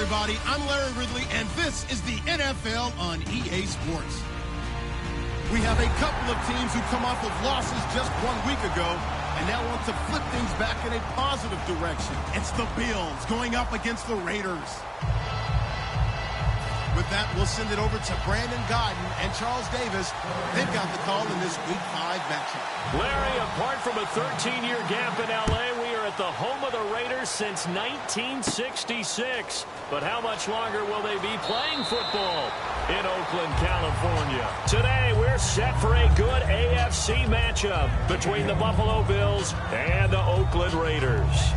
everybody. I'm Larry Ridley, and this is the NFL on EA Sports. We have a couple of teams who come off of losses just 1 week ago and now want to flip things back in a positive direction. It's the Bills going up against the Raiders. With that, we'll send it over to Brandon Godden and Charles Davis. They've got the call in this Week 5 matchup. Larry, apart from a 13-year gap in L.A., we are at the home of the Raiders since 1966. But how much longer will they be playing football in Oakland, California? Today, we're set for a good AFC matchup between the Buffalo Bills and the Oakland Raiders.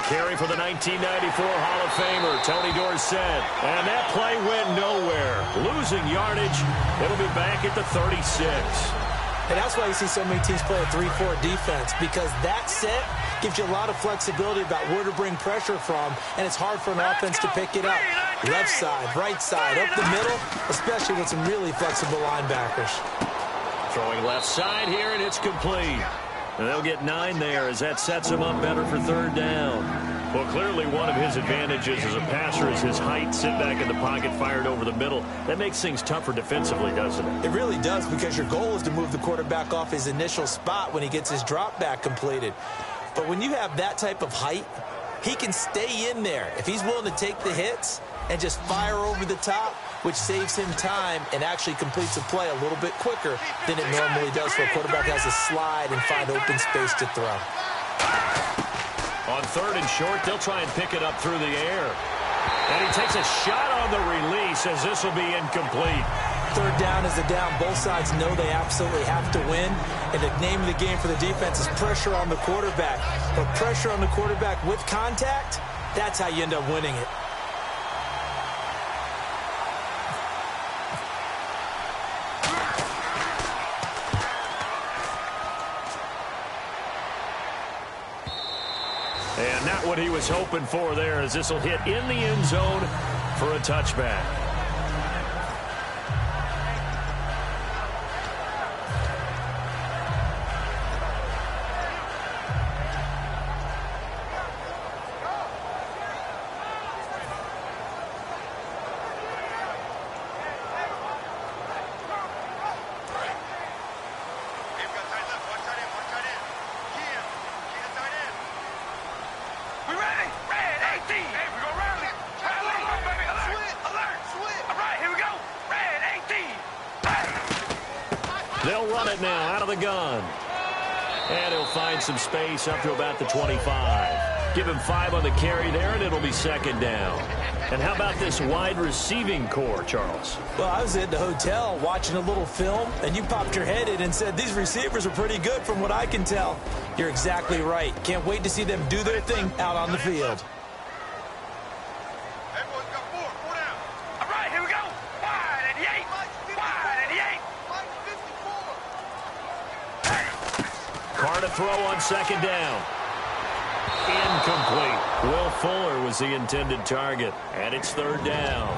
Carry for the 1994 Hall of Famer, Tony Dorsett. And that play went nowhere. Losing yardage. It'll be back at the 36. And that's why you see so many teams play a 3-4 defense, because that set gives you a lot of flexibility about where to bring pressure from, and it's hard for an offense to pick it up. Left side, right side, up the middle, especially with some really flexible linebackers. Throwing left side here, and it's complete. And they'll get 9 there as that sets him up better for third down. Well, clearly one of his advantages as a passer is his height. Sit back in the pocket, fired over the middle. That makes things tougher defensively, doesn't it? It really does, because your goal is to move the quarterback off his initial spot when he gets his drop back completed. But when you have that type of height, he can stay in there if he's willing to take the hits and just fire over the top, which saves him time and actually completes a play a little bit quicker than it normally does for a quarterback who has to slide and find open space to throw. On third and short, they'll try and pick it up through the air. And he takes a shot on the release as this will be incomplete. Third down is the down. Both sides know they absolutely have to win. And the name of the game for the defense is pressure on the quarterback. But pressure on the quarterback with contact, that's how you end up winning it. And not what he was hoping for there, as this will hit in the end zone for a touchback. They'll run it now out of the gun. And he'll find some space up to about the 25. Give him 5 on the carry there, and it'll be second down. And how about this wide receiving core, Charles? Well, I was at the hotel watching a little film, and you popped your head in and said, these receivers are pretty good from what I can tell. You're exactly right. Can't wait to see them do their thing out on the field. Carr to throw on second down. Incomplete. Will Fuller was the intended target, and it's third down.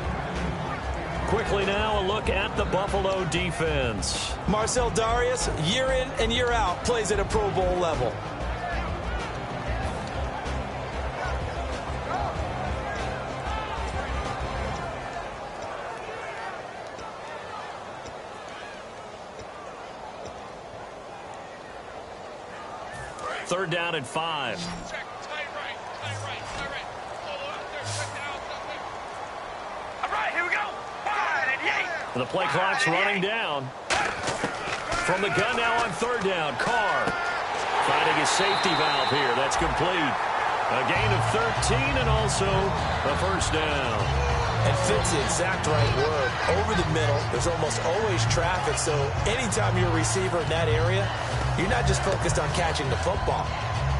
Quickly now, a look at the Buffalo defense. Marcel Darius, year in and year out, plays at a Pro Bowl level. Third down and 5. The play clock's running down. From the gun now on third down, Carr finding his safety valve here. That's complete. A gain of 13 and also a first down. And fits the exact right word. Over the middle, there's almost always traffic, so anytime you're a receiver in that area, you're not just focused on catching the football.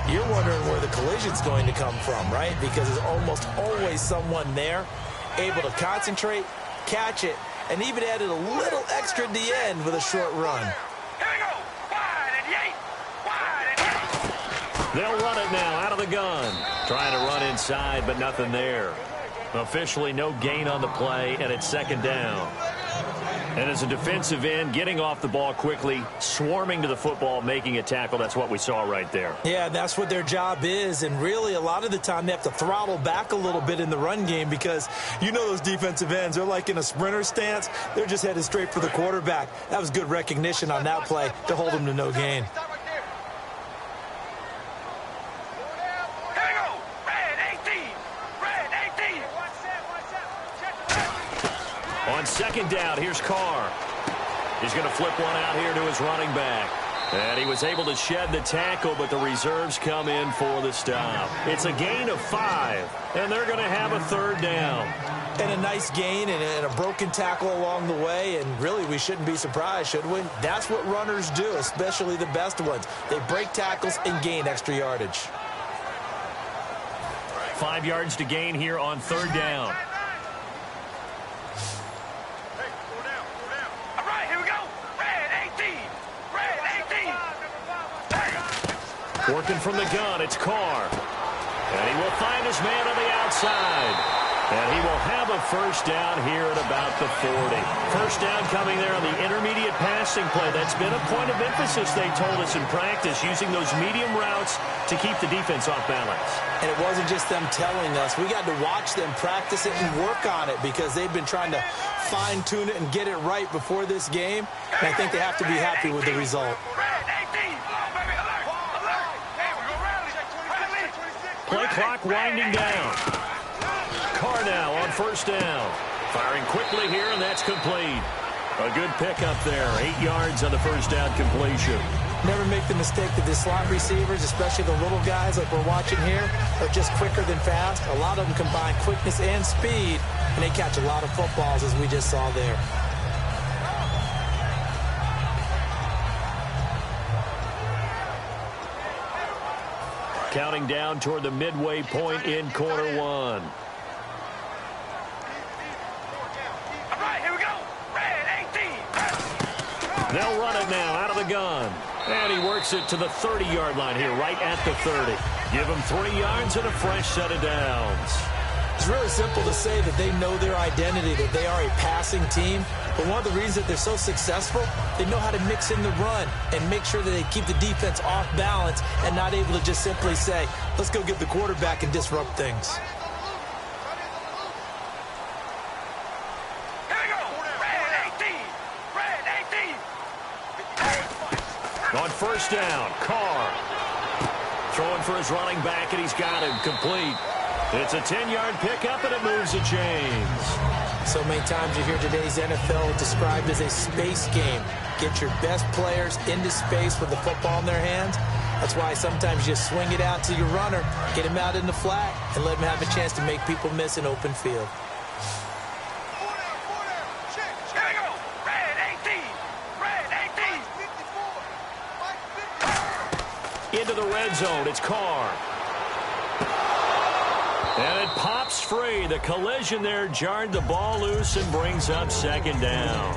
You're wondering where the collision's going to come from, right? Because there's almost always someone there able to concentrate, catch it, and even added a little extra at the end with a short run. Here we go. Wide They'll run it now out of the gun. Trying to run inside, but nothing there. Officially no gain on the play, and it's second down. And as a defensive end, getting off the ball quickly, swarming to the football, making a tackle, that's what we saw right there. Yeah, that's what their job is. And really, a lot of the time, they have to throttle back a little bit in the run game because you know those defensive ends, they're like in a sprinter stance. They're just headed straight for the quarterback. That was good recognition on that play to hold them to no gain. On second down, here's Carr. He's going to flip one out here to his running back. And he was able to shed the tackle, but the reserves come in for the stop. It's a gain of 5, and they're going to have a third down. And a nice gain and a broken tackle along the way, and really we shouldn't be surprised, should we? That's what runners do, especially the best ones. They break tackles and gain extra yardage. 5 yards to gain here on third down. Working from the gun, it's Carr. And he will find his man on the outside. And he will have a first down here at about the 40. First down coming there on the intermediate passing play. That's been a point of emphasis, they told us in practice, using those medium routes to keep the defense off balance. And it wasn't just them telling us. We got to watch them practice it and work on it because they've been trying to fine-tune it and get it right before this game. And I think they have to be happy with the result. Play clock winding down. Carr now on first down. Firing quickly here, and that's complete. A good pickup there. 8 yards on the first down completion. Never make the mistake that the slot receivers, especially the little guys like we're watching here, are just quicker than fast. A lot of them combine quickness and speed, and they catch a lot of footballs, as we just saw there. Counting down toward the midway point in quarter one. All right, here we go. Red 18. They'll run it now out of the gun. And he works it to the 30-yard line here, right at the 30. Give him 3 yards and a fresh set of downs. It's really simple to say that they know their identity, that they are a passing team. But one of the reasons that they're so successful, they know how to mix in the run and make sure that they keep the defense off balance and not able to just simply say, let's go get the quarterback and disrupt things. Here we go. Red 18. Red 18. On first down, Carr. Throwing for his running back, and he's got him complete. It's a 10-yard pickup, and it moves the chains. So many times you hear today's NFL described as a space game. Get your best players into space with the football in their hands. That's why sometimes you swing it out to your runner, get him out in the flat, and let him have a chance to make people miss an open field. Here we go. Red 18. Red 18. Into the red zone, it's Carr. And it pops free. The collision there jarred the ball loose and brings up second down.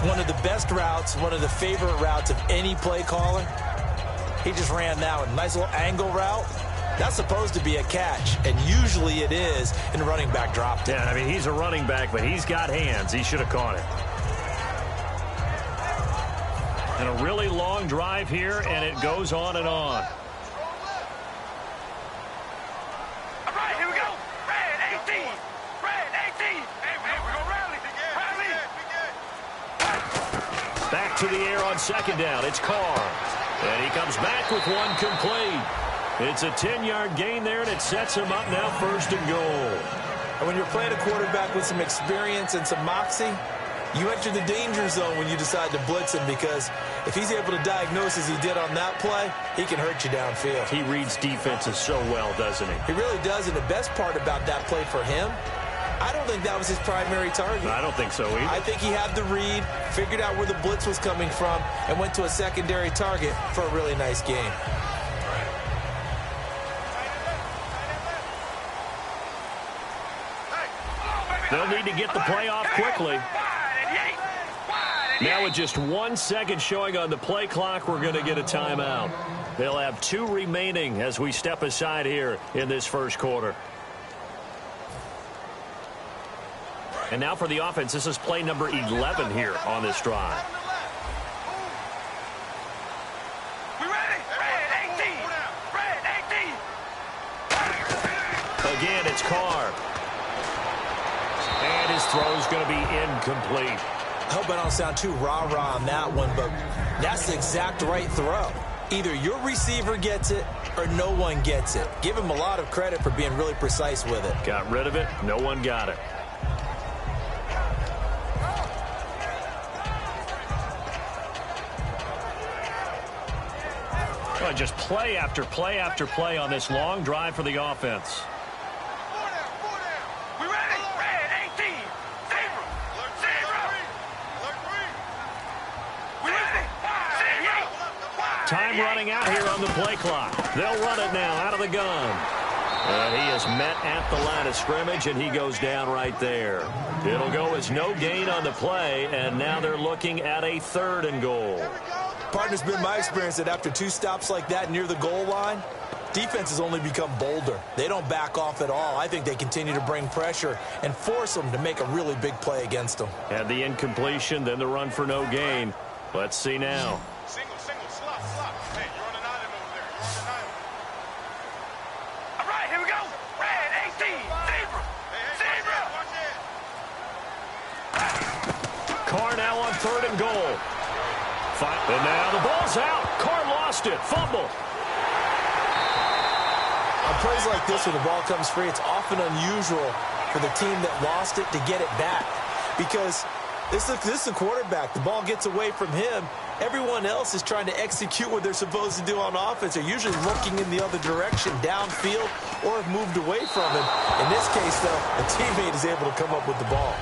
One of the best routes, one of the favorite routes of any play caller. He just ran that one. Nice little angle route. That's supposed to be a catch, and usually it is, and the running back dropped it. Yeah, I mean, he's a running back, but he's got hands. He should have caught it. And a really long drive here, and it goes on and on. Back to the air on second down. It's Carr. And he comes back with one complete. It's a 10-yard gain there, and it sets him up now first and goal. And when you're playing a quarterback with some experience and some moxie, you enter the danger zone when you decide to blitz him, because if he's able to diagnose as he did on that play, he can hurt you downfield. He reads defenses so well, doesn't he? He really does, and the best part about that play for him, I don't think that was his primary target. I don't think so either. I think he had the read, figured out where the blitz was coming from, and went to a secondary target for a really nice game. They'll need to get the play off quickly. Now with just 1 second showing on the play clock, we're going to get a timeout. They'll have 2 remaining as we step aside here in this first quarter. And now for the offense, this is play number 11 here on this drive. We ready? Red 18. Red 18. Again, it's Carr. And his throw is going to be incomplete. I hope I don't sound too rah-rah on that one, but that's the exact right throw. Either your receiver gets it or no one gets it. Give him a lot of credit for being really precise with it. Got rid of it. No one got it. Oh, just play after play after play on this long drive for the offense. We ready? Red 18. Zebra. Zebra. We ready? Zebra. Time running out here on the play clock. They'll run it now out of the gun. And he is met at the line of scrimmage, and he goes down right there. It'll go as no gain on the play, and now they're looking at a 3rd and goal. Partner's been my experience that after 2 stops like that near the goal line, defenses only become bolder. They don't back off at all. I think they continue to bring pressure and force them to make a really big play against them. And the incompletion, then the run for no gain. Let's see now. Single, slot. Hey, you're on an island over there. You're on an island. All right, here we go. Red 18. Zebra. Zebra. Watch it. Carr now on 3rd and goal. And now the ball's out. Carr lost it. Fumble. On plays like this, when the ball comes free, it's often unusual for the team that lost it to get it back. Because this is a quarterback. The ball gets away from him. Everyone else is trying to execute what they're supposed to do on offense. They're usually looking in the other direction, downfield, or have moved away from him. In this case, though, a teammate is able to come up with the ball.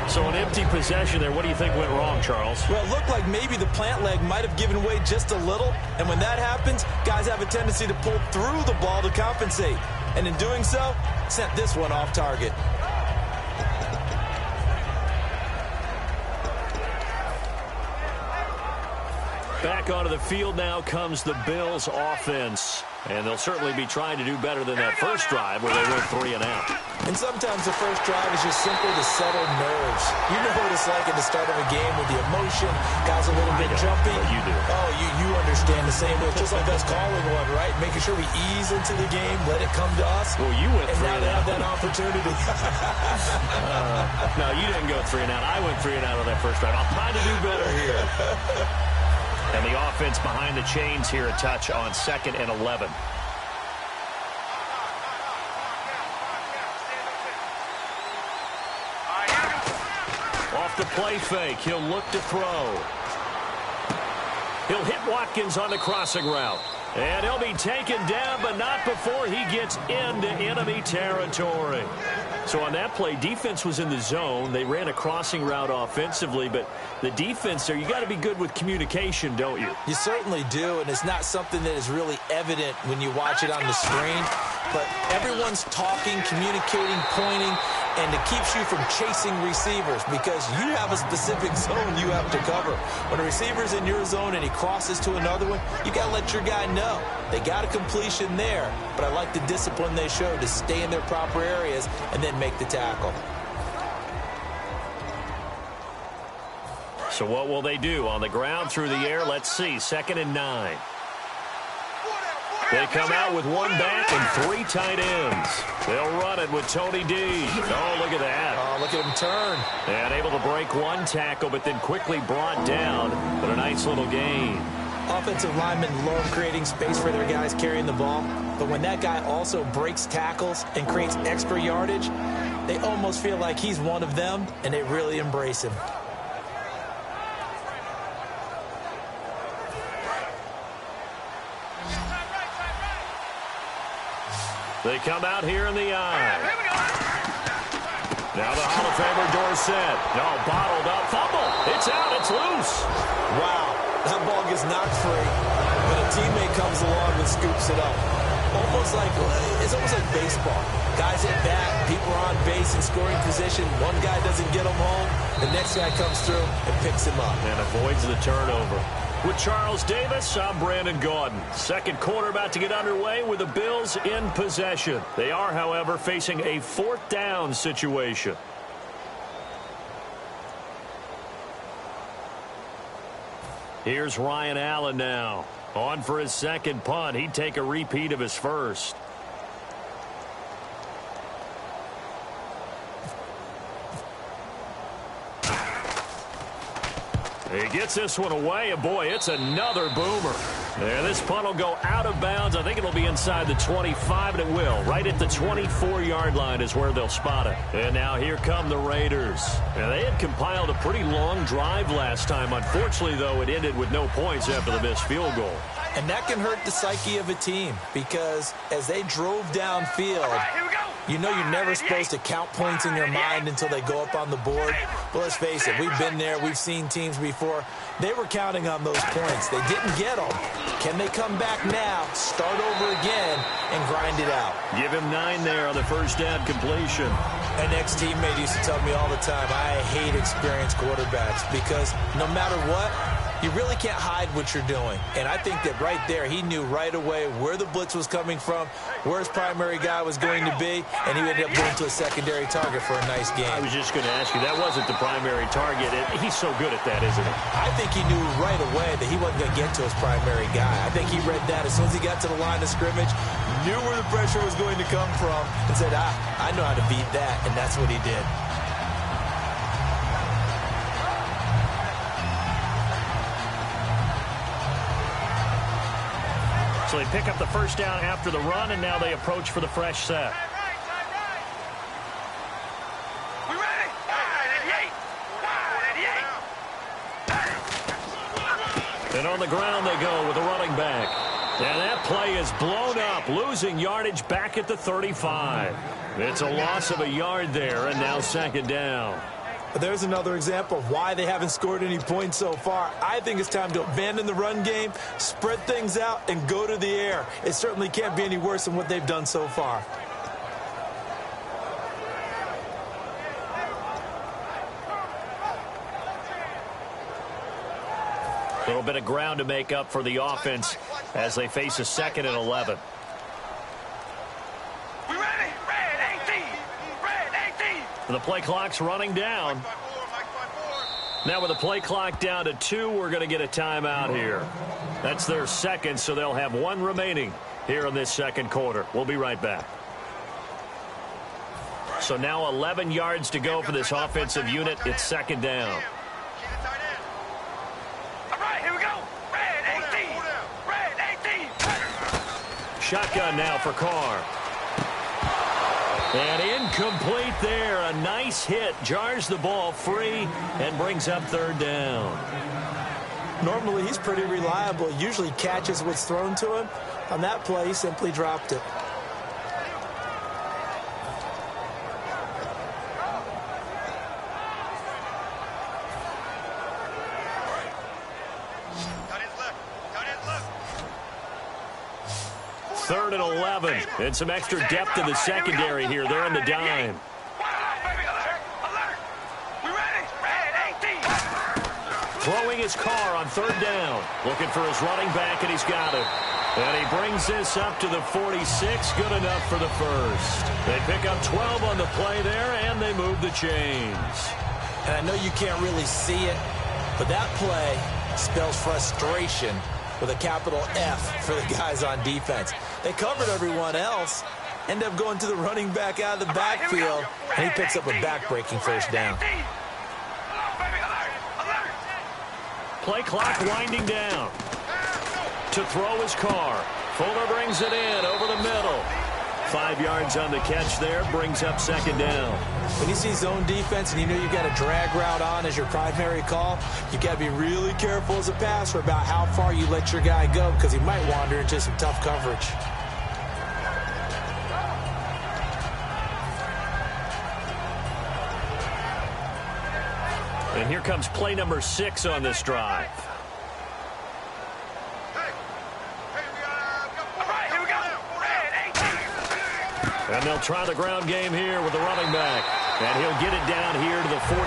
So an empty possession there. What do you think went wrong, Charles? Well, it looked like maybe the plant leg might have given way just a little. And when that happens, guys have a tendency to pull through the ball to compensate. And in doing so, sent this one off target. Back onto the field now comes the Bills offense. And they'll certainly be trying to do better than that first drive where they went 3 and out. And sometimes the first drive is just simply to settle nerves. You know what it's like at the start of a game with the emotion, guys a little bit jumpy. You do. Oh, you understand the same way. Just like us calling one, right? Making sure we ease into the game, let it come to us. Well, you went 3 and out. And now they have that opportunity. No, you didn't go 3 and out. I went 3 and out on that first drive. I'll try to do better here. And the offense behind the chains here, a touch on 2nd and 11. Off the play fake, he'll look to throw. He'll hit Watkins on the crossing route. And he'll be taken down, but not before he gets into enemy territory. So on that play, defense was in the zone. They ran a crossing route offensively, but the defense there, you got to be good with communication, don't you? You certainly do, and it's not something that is really evident when you watch it on the screen. But everyone's talking, communicating, pointing, and it keeps you from chasing receivers because you have a specific zone you have to cover. When a receiver's in your zone and he crosses to another one, you got to let your guy know. They got a completion there, but I like the discipline they show to stay in their proper areas and then make the tackle. So what will they do? On the ground, through the air, let's see. 2nd and 9. They come out with 1 back and 3 tight ends. They'll run it with Tony D. Oh, look at that. Oh, look at him turn. And able to break 1 tackle, but then quickly brought down. But a nice little gain. Offensive linemen love creating space for their guys carrying the ball. But when that guy also breaks tackles and creates extra yardage, they almost feel like he's one of them, and they really embrace him. They come out here in the eye. Now the Hall of Famer Dorsett. No, bottled up. Fumble. It's out. It's loose. Wow. That ball gets knocked free, but a teammate comes along and scoops it up. It's almost like baseball. Guys at bat, people are on base in scoring position. One guy doesn't get him home. The next guy comes through and picks him up. And avoids the turnover. With Charles Davis, I'm Brandon Gaudin. Second quarter about to get underway with the Bills in possession. They are, however, facing a fourth down situation. Here's Ryan Allen now. On for his second punt. He'd take a repeat of his first. He gets this one away, and boy, it's another boomer. There, this punt will go out of bounds. I think it'll be inside the 25, and it will. Right at the 24-yard line is where they'll spot it. And now here come the Raiders. Now, they had compiled a pretty long drive last time. Unfortunately, though, it ended with no points after the missed field goal. And that can hurt the psyche of a team because as they drove downfield, you know you're never supposed to count points in your mind until they go up on the board. But let's face it, we've been there. We've seen teams before. They were counting on those points. They didn't get them. Can they come back now, start over again, and grind it out? Give him 9 there on the first down completion. An ex-teammate used to tell me all the time, I hate experienced quarterbacks because no matter what, you really can't hide what you're doing. And I think that right there, he knew right away where the blitz was coming from, where his primary guy was going to be, and he ended up going to a secondary target for a nice game. I was just going to ask you, that wasn't the primary target. He's so good at that, isn't he? I think he knew right away that he wasn't going to get to his primary guy. I think he read that as soon as he got to the line of scrimmage, knew where the pressure was going to come from, and said, I know how to beat that, and that's what he did. So they pick up the first down after the run, and now they approach for the fresh set. We ready? 88. And on the ground they go with a running back. And that play is blown up, losing yardage back at the 35. It's a loss of a yard there, and now second down. There's another example of why they haven't scored any points so far. I think it's time to abandon the run game, spread things out, and go to the air. It certainly can't be any worse than what they've done so far. A little bit of ground to make up for the offense as they face a 2nd and 11. The play clock's running down. Now with the play clock down to 2, we're going to get a timeout here. That's their second, so they'll have 1 remaining here in this second quarter. We'll be right back. So now 11 yards to go for this offensive unit. It's second down. All right, here we go. Red 18. Red 18. Shotgun now for Carr. And incomplete there. A nice hit. Jars the ball free and brings up third down. Normally, he's pretty reliable. Usually catches what's thrown to him. On that play, he simply dropped it. Third and 11. And some extra depth in the secondary here. They're in the dime. Throwing his car on third down. Looking for his running back, and he's got it. And he brings this up to the 46. Good enough for the first. They pick up 12 on the play there, and they move the chains. And I know you can't really see it, but that play spells frustration with a capital F for the guys on defense. They covered everyone else, end up going to the running back out of the backfield, and he picks up a back-breaking first down. Play clock winding down. To throw his car. Fuller brings it in over the middle. 5 yards on the catch there, brings up second down. When you see zone defense and you know you've got a drag route on as your primary call, you've got to be really careful as a passer about how far you let your guy go because he might wander into some tough coverage. And here comes play number 6 on this drive. And they'll try the ground game here with the running back. And he'll get it down here to the 43.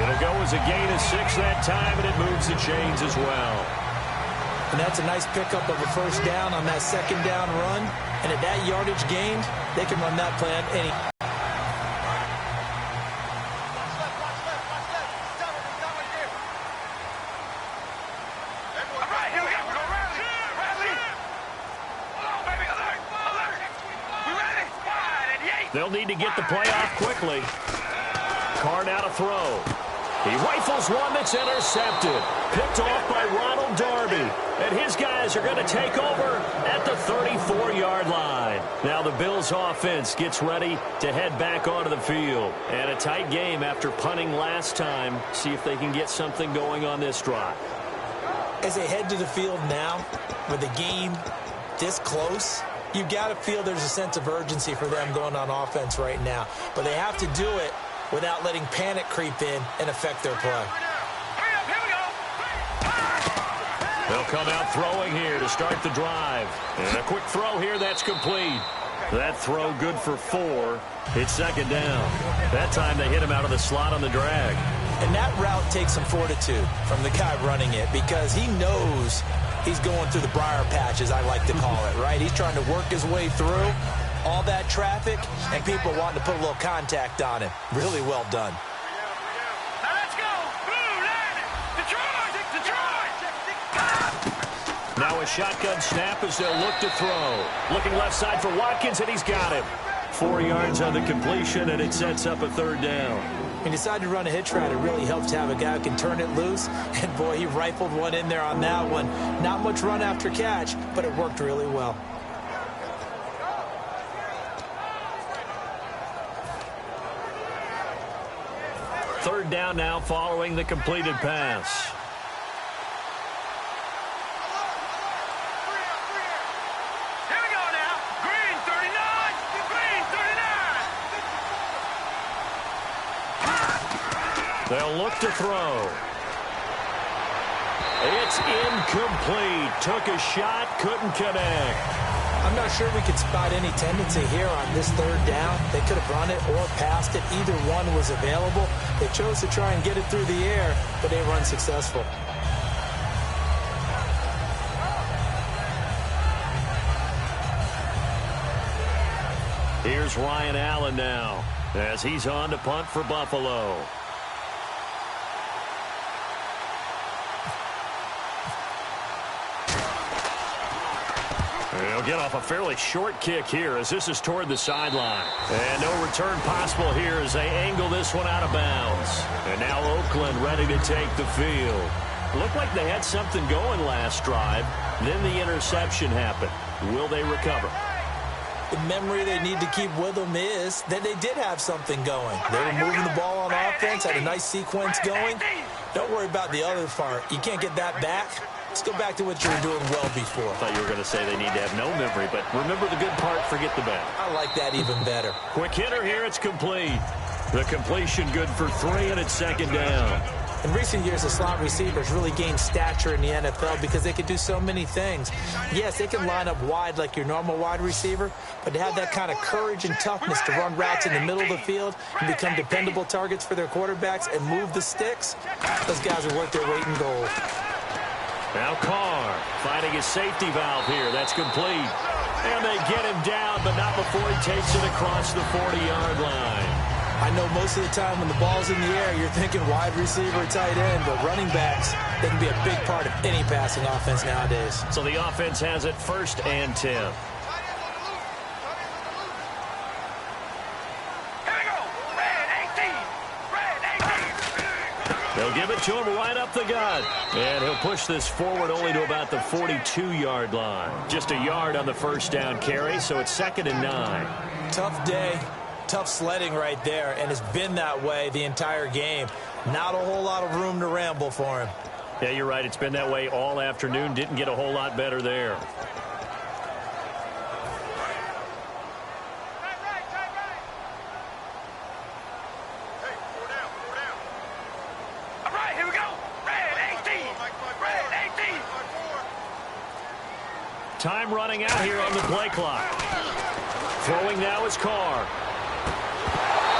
It'll go as a gain of 6 that time, and it moves the chains as well. And that's a nice pickup of a first down on that second down run. And at that yardage gained, they can run that play on any. They'll need to get the play off quickly. Carr now to throw. He rifles one that's intercepted. Picked off by Ronald Darby. And his guys are going to take over at the 34-yard line. Now the Bills offense gets ready to head back onto the field. And a tight game after punting last time. See if they can get something going on this drive. As they head to the field now, with the game this close, you've got to feel there's a sense of urgency for them going on offense right now. But they have to do it without letting panic creep in and affect their play. They'll come out throwing here to start the drive. And a quick throw here, that's complete. That throw good for 4. It's second down. That time they hit him out of the slot on the drag. And that route takes some fortitude from the guy running it because he knows he's going through the briar patch, as I like to call it, right? He's trying to work his way through all that traffic, and people wanting to put a little contact on him. Really well done. Now let's go. Blue line. Detroit. Now a shotgun snap as they'll look to throw. Looking left side for Watkins, and he's got him. 4 yards on the completion, and it sets up a third down. He decided to run a hitch route. It really helps to have a guy who can turn it loose. And, boy, he rifled one in there on that one. Not much run after catch, but it worked really well. Third down now following the completed pass. Here we go now. Green 39. Green 39. They'll look to throw. It's incomplete. Took a shot, couldn't connect. I'm not sure we could spot any tendency here on this third down. They could have run it or passed it. Either one was available. They chose to try and get it through the air, but they were unsuccessful. Here's Ryan Allen now as he's on to punt for Buffalo. He'll get off a fairly short kick here as this is toward the sideline. And no return possible here as they angle this one out of bounds. And now Oakland ready to take the field. Looked like they had something going last drive. Then the interception happened. Will they recover? The memory they need to keep with them is that they did have something going. They were moving the ball on offense, had a nice sequence going. Don't worry about the other part. You can't get that back. Let's go back to what you were doing well before. I thought you were going to say they need to have no memory, but remember the good part, forget the bad. I like that even better. Quick hitter here, it's complete. The completion good for 3, and it's second down. In recent years, the slot receivers really gained stature in the NFL because they can do so many things. Yes, they can line up wide like your normal wide receiver, but to have that kind of courage and toughness to run routes in the middle of the field and become dependable targets for their quarterbacks and move the sticks, those guys are worth their weight in gold. Now Carr finding his safety valve here. That's complete. And they get him down, but not before he takes it across the 40-yard line. I know most of the time when the ball's in the air, you're thinking wide receiver, tight end, but running backs, they can be a big part of any passing offense nowadays. So the offense has it 1st and 10. Here we go. Red 18. Red 18. They'll give it to him right up the gut. And he'll push this forward only to about the 42-yard line. Just a yard on the first down carry, so it's 2nd and 9. Tough day. Tough sledding right there, and it's been that way the entire game. Not a whole lot of room to ramble for him. Yeah, you're right. It's been that way all afternoon. Didn't get a whole lot better there. Hey, 4 down. All right, here we go. Red 18. Red 18. Time running out here on the play clock. Throwing now is Carr.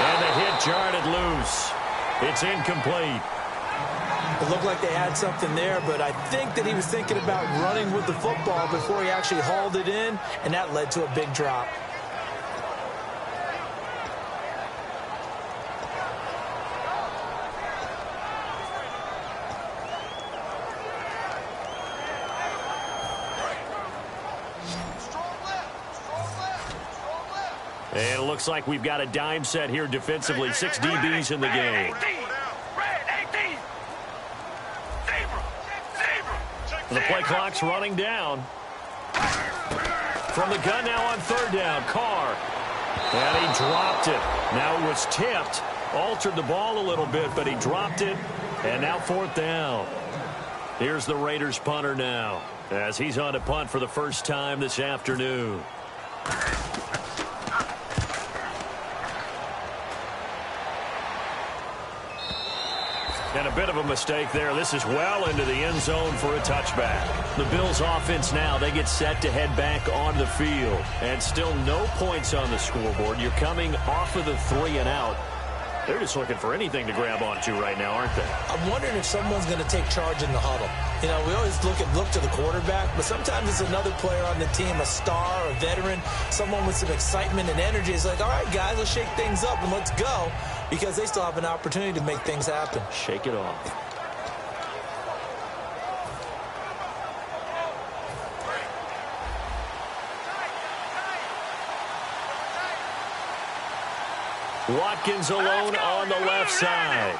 And the hit jarred it loose. It's incomplete. It looked like they had something there, but I think that he was thinking about running with the football before he actually hauled it in, and that led to a big drop. And it looks like we've got a dime set here defensively. 6 DBs in the game. The play clock's running down. From the gun now on third down, Carr. And he dropped it. Now it was tipped. Altered the ball a little bit, but he dropped it. And now fourth down. Here's the Raiders punter now, as he's on to punt for the first time this afternoon. And a bit of a mistake there. This is well into the end zone for a touchback. The Bills offense now, they get set to head back on the field. And still no points on the scoreboard. You're coming off of the 3 and out. They're just looking for anything to grab onto right now, aren't they? I'm wondering if someone's going to take charge in the huddle. You know, we always look to the quarterback, but sometimes it's another player on the team, a star, a veteran, someone with some excitement and energy. It's like, all right, guys, let's shake things up and let's go, because they still have an opportunity to make things happen. Shake it off. Watkins alone on the left side.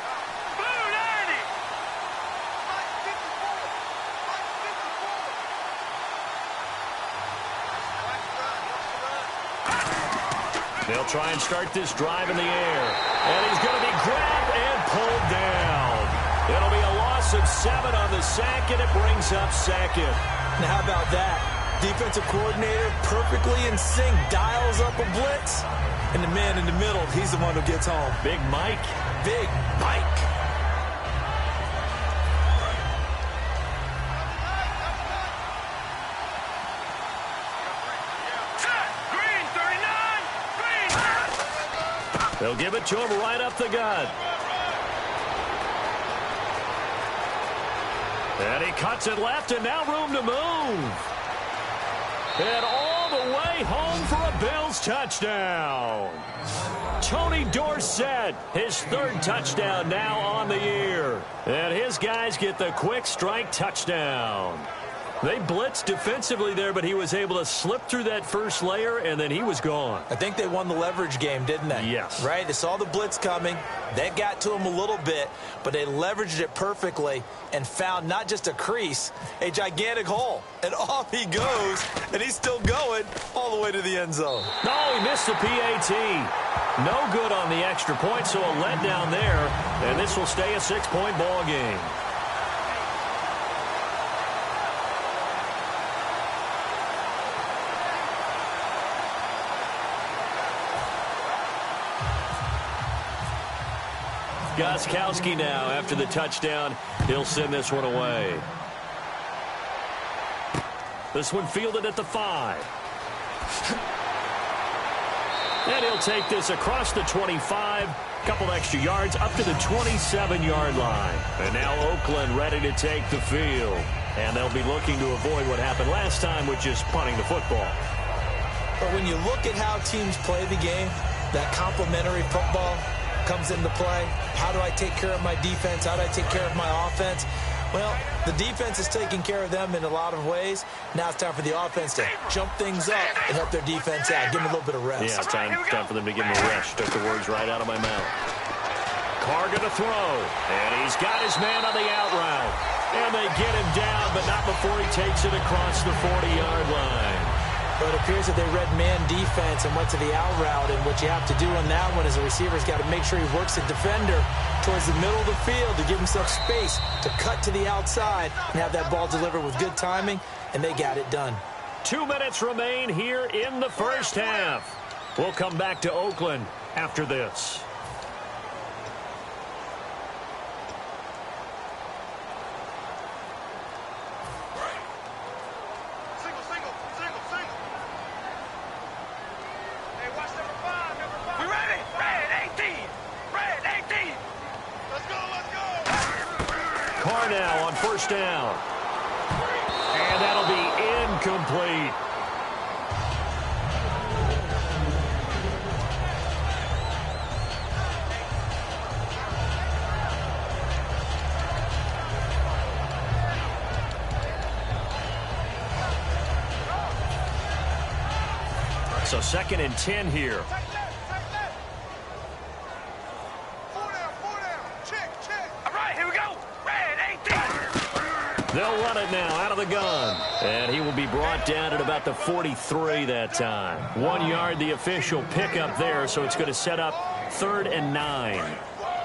They'll try and start this drive in the air. And he's going to be grabbed and pulled down. It'll be a loss of 7 on the sack, and it brings up second. Now, how about that? Defensive coordinator perfectly in sync, dials up a blitz. And the man in the middle, he's the one who gets home. Big Mike. Big Mike. Green, 39. Green. They'll give it to him right up the gut. And he cuts it left, and now room to move. And all the way home for a Bills touchdown. Tony Dorsett, his 3rd touchdown now on the year. And his guys get the quick strike touchdown. They blitzed defensively there, but he was able to slip through that first layer, and then he was gone. I think they won the leverage game, didn't they? Yes. Right? They saw the blitz coming. That got to him a little bit, but they leveraged it perfectly and found not just a crease, a gigantic hole. And off he goes, and he's still going all the way to the end zone. No, he missed the PAT. No good on the extra point, so a letdown there, and this will stay a 6-point ball game. Gostkowski now, after the touchdown, he'll send this one away. This one fielded at the 5. And he'll take this across the 25, couple extra yards, up to the 27-yard line. And now Oakland ready to take the field. And they'll be looking to avoid what happened last time, which is punting the football. But when you look at how teams play the game, that complementary football comes into play. How do I take care of my defense? How do I take care of my offense? Well, the defense is taking care of them in a lot of ways. Now it's time for the offense to jump things up and help their defense out. Give them a little bit of rest. Yeah, time for them to give him a rest. Took the words right out of my mouth. Carr going to throw. And he's got his man on the out route. And they get him down, but not before he takes it across the 40-yard line. But it appears that they read man defense and went to the out route. And what you have to do on that one is a receiver's got to make sure he works the defender towards the middle of the field to give himself space to cut to the outside and have that ball delivered with good timing, and they got it done. 2 minutes remain here in the first half. We'll come back to Oakland after this. first down. And that'll be incomplete. So 2nd and 10 here. They'll run it now out of the gun. And he will be brought down at about the 43 that time. 1 yard, the official pickup there, so it's going to set up 3rd and 9.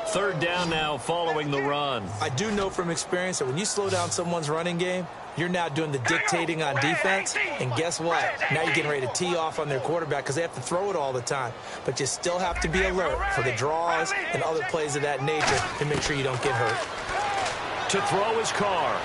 3rd down now following the run. I do know from experience that when you slow down someone's running game, you're now doing the dictating on defense, and guess what? Now you're getting ready to tee off on their quarterback because they have to throw it all the time. But you still have to be alert for the draws and other plays of that nature to make sure you don't get hurt. To throw his Carr.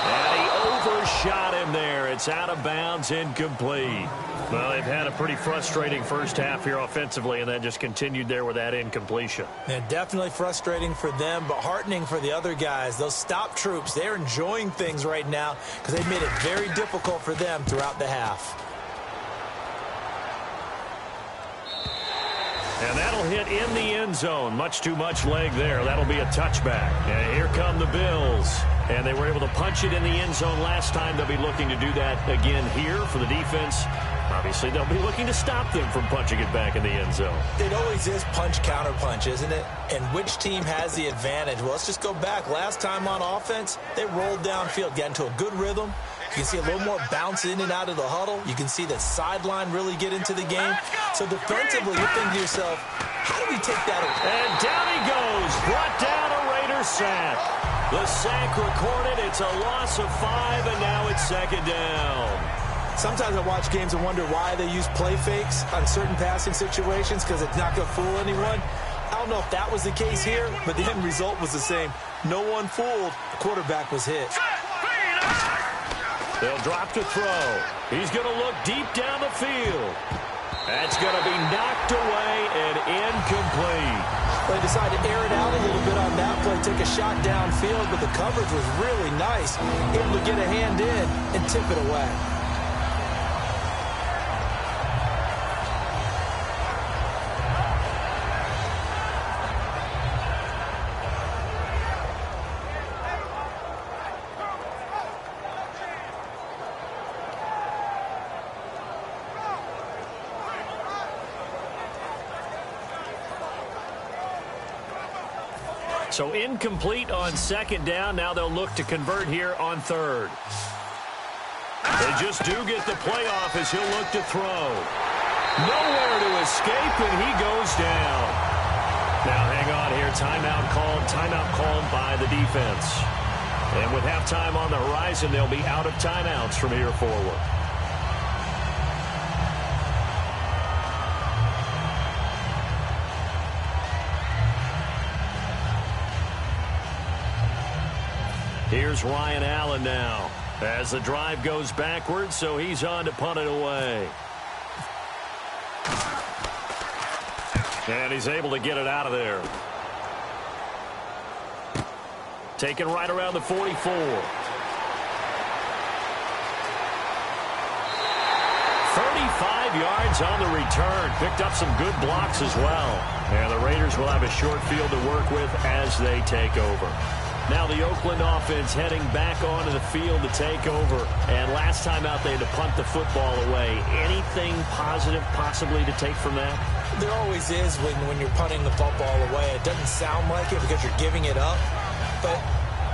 And he overshot him there. It's out of bounds, incomplete. Well, they've had a pretty frustrating first half here offensively, and then just continued there with that incompletion. Yeah, definitely frustrating for them, but heartening for the other guys. Those stop troops, they're enjoying things right now because they've made it very difficult for them throughout the half. And that'll hit in the end zone. Much too much leg there. That'll be a touchback. And here come the Bills. And they were able to punch it in the end zone last time. They'll be looking to do that again here for the defense. Obviously, they'll be looking to stop them from punching it back in the end zone. It always is punch-counter-punch, isn't it? And which team has the advantage? Well, let's just go back. Last time on offense, they rolled downfield, got into a good rhythm. You can see a little more bounce in and out of the huddle. You can see the sideline really get into the game. So defensively, you're thinking to yourself, how do we take that away? And down he goes. Brought down a Raider sack. The sack recorded. It's a loss of 5, and now it's 2nd down. Sometimes I watch games and wonder why they use play fakes on certain passing situations because it's not going to fool anyone. I don't know if that was the case here, but the end result was the same. No one fooled. The quarterback was hit. They'll drop to throw. He's going to look deep down the field. That's going to be knocked away and incomplete. They decided to air it out a little bit on that play, take a shot downfield, but the coverage was really nice. Able to get a hand in and tip it away. So incomplete on 2nd down. Now they'll look to convert here on 3rd. They just do get the playoff as he'll look to throw. Nowhere to escape, and he goes down. Now hang on here. Timeout called by the defense. And with halftime on the horizon, they'll be out of timeouts from here forward. Here's Ryan Allen now as the drive goes backwards, so he's on to punt it away. And he's able to get it out of there. Taken right around the 44. 35 yards on the return. Picked up some good blocks as well. And the Raiders will have a short field to work with as they take over. Now the Oakland offense heading back onto the field to take over. And last time out they had to punt the football away. Anything positive possibly to take from that? There always is when you're punting the football away. It doesn't sound like it because you're giving it up. But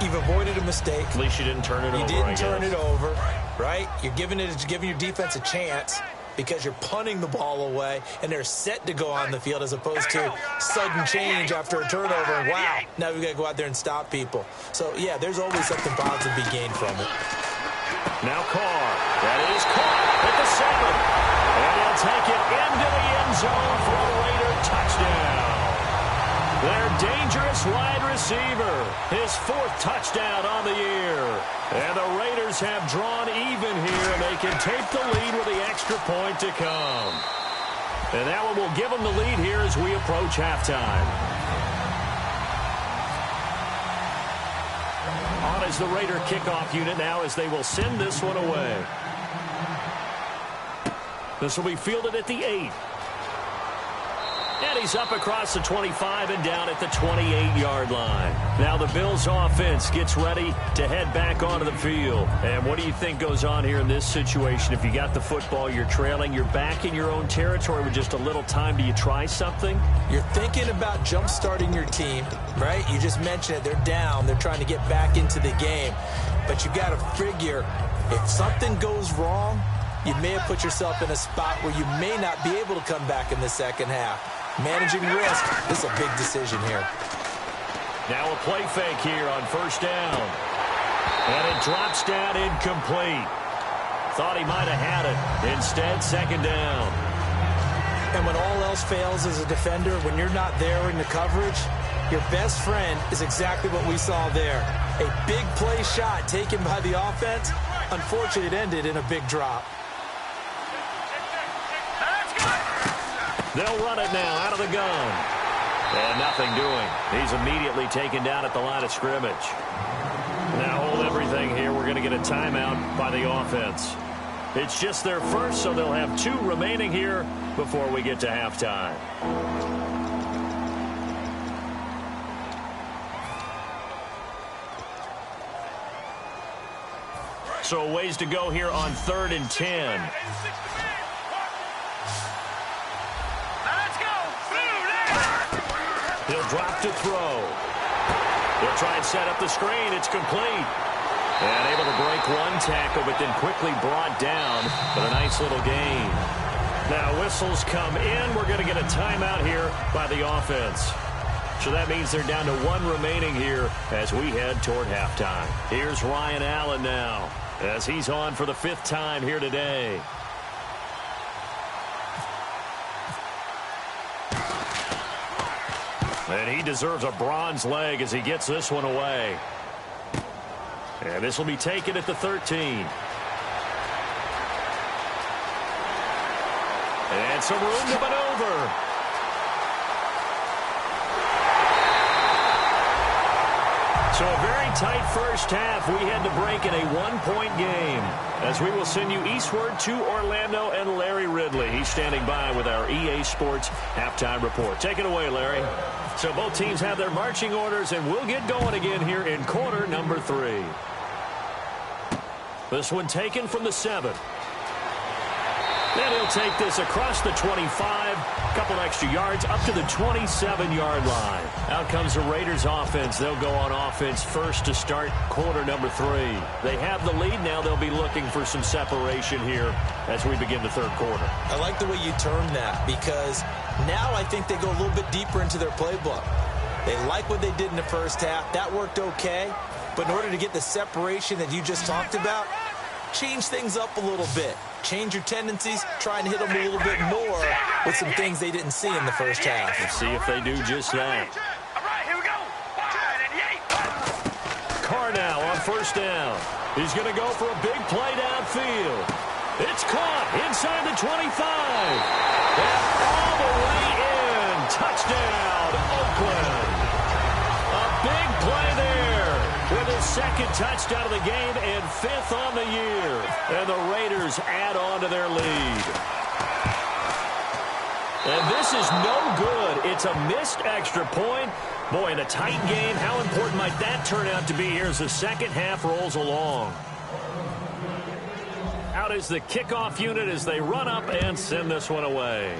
you've avoided a mistake. At least you didn't turn it over. You didn't turn it over, right? You're giving your defense a chance because you're punting the ball away, and they're set to go on the field as opposed to sudden change after a turnover. And wow, now we've got to go out there and stop people. So, yeah, there's always something positive to be gained from it. Now Carr. That is caught at the 7. And he'll take it into the end zone for a Raider touchdown. Their dangerous wide receiver. His 4th touchdown on the year. And the Raiders have drawn even here. They can take the lead with the extra point to come. And that one will give them the lead here as we approach halftime. On out is the Raider kickoff unit now as they will send this one away. This will be fielded at the 8. And he's up across the 25 and down at the 28-yard line. Now the Bills offense gets ready to head back onto the field. And what do you think goes on here in this situation? If you got the football, you're trailing, you're back in your own territory with just a little time. Do you try something? You're thinking about jump-starting your team, right? You just mentioned it. They're down. They're trying to get back into the game. But you got to figure if something goes wrong, you may have put yourself in a spot where you may not be able to come back in the second half. Managing risk, this is a big decision here. Now a play fake here on first down. And it drops down incomplete. Thought he might have had it. Instead, second down. And when all else fails as a defender, when you're not there in the coverage, your best friend is exactly what we saw there. A big play shot taken by the offense. Unfortunately, it ended in a big drop. They'll run it now out of the gun. And nothing doing. He's immediately taken down at the line of scrimmage. Now hold everything here. We're going to get a timeout by the offense. It's just their first, so they'll have 2 remaining here before we get to halftime. So ways to go here on 3rd and 10. He'll drop to throw. He'll try and set up the screen. It's complete. And able to break one tackle, but then quickly brought down. But a nice little gain. Now whistles come in. We're going to get a timeout here by the offense. So that means they're down to 1 remaining here as we head toward halftime. Here's Ryan Allen now as he's on for the 5th time here today. And he deserves a bronze leg as he gets this one away. And this will be taken at the 13. And some room to maneuver. So a very tight first half. We had to break in a 1-point game as we will send you eastward to Orlando and Larry Ridley. He's standing by with our EA Sports halftime report. Take it away, Larry. So both teams have their marching orders, and we'll get going again here in quarter number 3. This one taken from the 7. Then he'll take this across the 25, a couple extra yards, up to the 27-yard line. Out comes the Raiders offense. They'll go on offense first to start quarter number 3. They have the lead now. They'll be looking for some separation here as we begin the 3rd quarter. I like the way you termed that because now I think they go a little bit deeper into their playbook. They like what they did in the first half. That worked okay. But in order to get the separation that you just talked about, change things up a little bit. Change your tendencies, try and hit them a little bit more with some things they didn't see in the first half. Let's see if they do just that. Carr now on first down. He's going to go for a big play downfield. It's caught inside the 25. And all the way in. Touchdown, Oakland. A big play there with his 2nd touchdown of the game and 5th on the year. And the Raiders add on to their lead. And this is no good. It's a missed extra point. Boy, in a tight game, how important might that turn out to be here as the second half rolls along? Out is the kickoff unit as they run up and send this one away.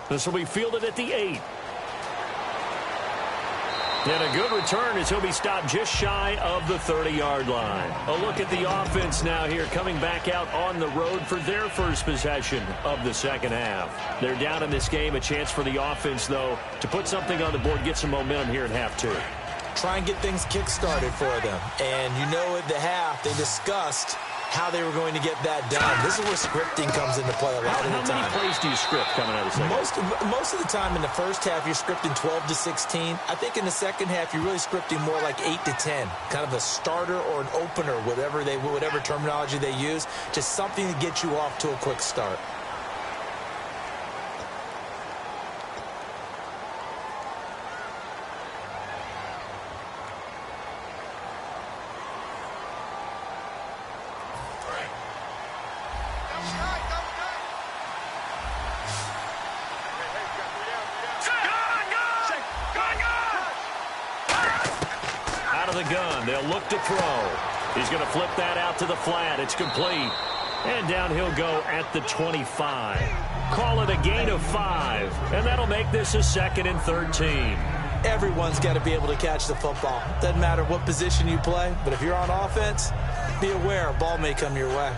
This will be fielded at the 8. And a good return as he'll be stopped just shy of the 30-yard line. A look at the offense now here coming back out on the road for their first possession of the second half. They're down in this game. A chance for the offense, though, to put something on the board, get some momentum here in half 2. Try and get things kick-started for them. And you know at the half they discussed how they were going to get that done. This is where scripting comes into play a lot of the time. How many plays do you script coming out of the second? Most of the time in the first half, you're scripting 12 to 16. I think in the second half, you're really scripting more like 8 to 10. Kind of a starter or an opener, whatever terminology they use. Just something to get you off to a quick start. gun. They'll look to throw. He's going to flip that out to the flat. It's complete. And down he'll go at the 25. Call it a gain of 5. And that'll make this a 2nd and 13. Everyone's got to be able to catch the football. Doesn't matter what position you play, but if you're on offense, be aware a ball may come your way.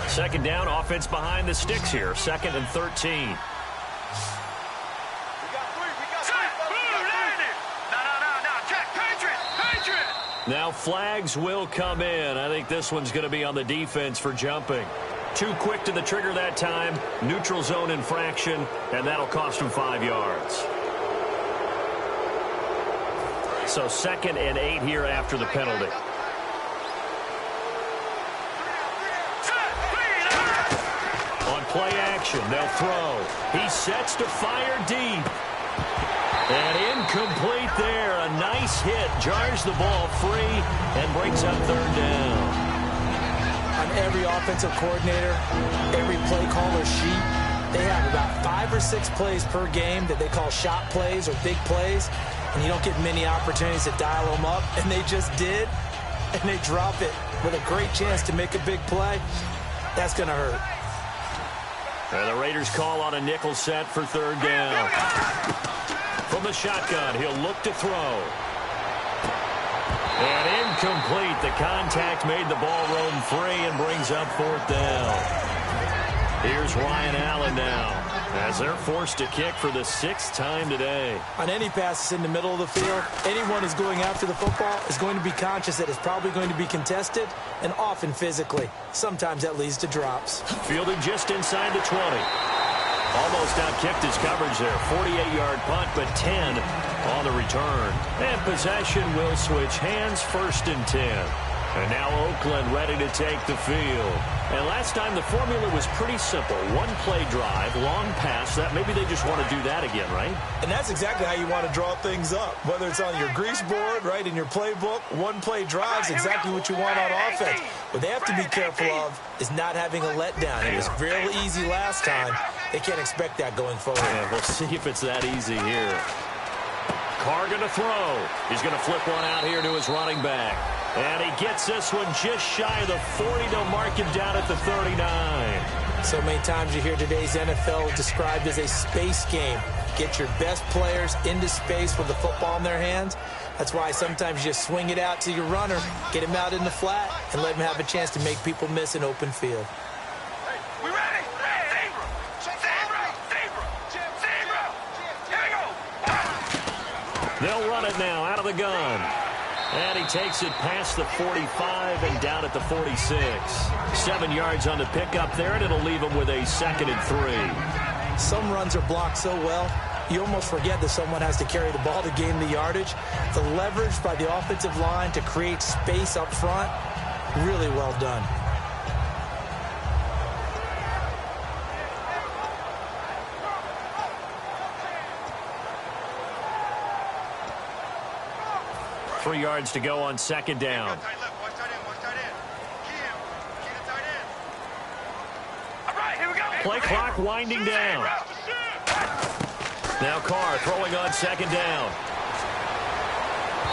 2nd down, offense behind the sticks here. 2nd and 13. Now flags will come in. I think this one's going to be on the defense for jumping. Too quick to the trigger that time. Neutral zone infraction, and that'll cost him 5 yards. So 2nd and 8 here after the penalty. On play action, they'll throw. He sets to fire deep. And incomplete there. A nice hit. Jars the ball free and brings up 3rd down. On every offensive coordinator, every play caller sheet, they have about 5 or 6 plays per game that they call shot plays or big plays. And you don't get many opportunities to dial them up. And they just did. And they drop it with a great chance to make a big play. That's going to hurt. And the Raiders call on a nickel set for 3rd down. From the shotgun, he'll look to throw. And incomplete. The contact made the ball roam free and brings up 4th down. Here's Ryan Allen now as they're forced to kick for the 6th time today. On any passes in the middle of the field, anyone who's going after the football is going to be conscious that it's probably going to be contested and often physically. Sometimes that leads to drops. Fielded just inside the 20. Almost outkicked his coverage there. 48-yard punt, but 10 on the return. And possession will switch hands, 1st and 10. And now Oakland ready to take the field. And last time the formula was pretty simple. 1-play drive, long pass. That maybe they just want to do that again, right? And that's exactly how you want to draw things up. Whether it's on your grease board, right, in your playbook, 1-play drive is exactly what you want on offense. What they have to be careful of is not having a letdown. It was fairly easy last time. They can't expect that going forward. Yeah, we'll see if it's that easy here. Carr going to throw. He's going to flip one out here to his running back. And he gets this one just shy of the 40. They'll mark him down at the 39. So many times you hear today's NFL described as a space game. Get your best players into space with the football in their hands. That's why sometimes you just swing it out to your runner, get him out in the flat, and let him have a chance to make people miss an open field. We ready? Zebra! Here we go! They'll run it now out of the gun. And he takes it past the 45 and down at the 46. 7 yards on the pickup there, and it'll leave him with a 2nd and 3. Some runs are blocked so well, you almost forget that someone has to carry the ball to gain the yardage. The leverage by the offensive line to create space up front, really well done. Three yards to go on 2nd down. Play clock winding down. Now Carr throwing on 2nd down.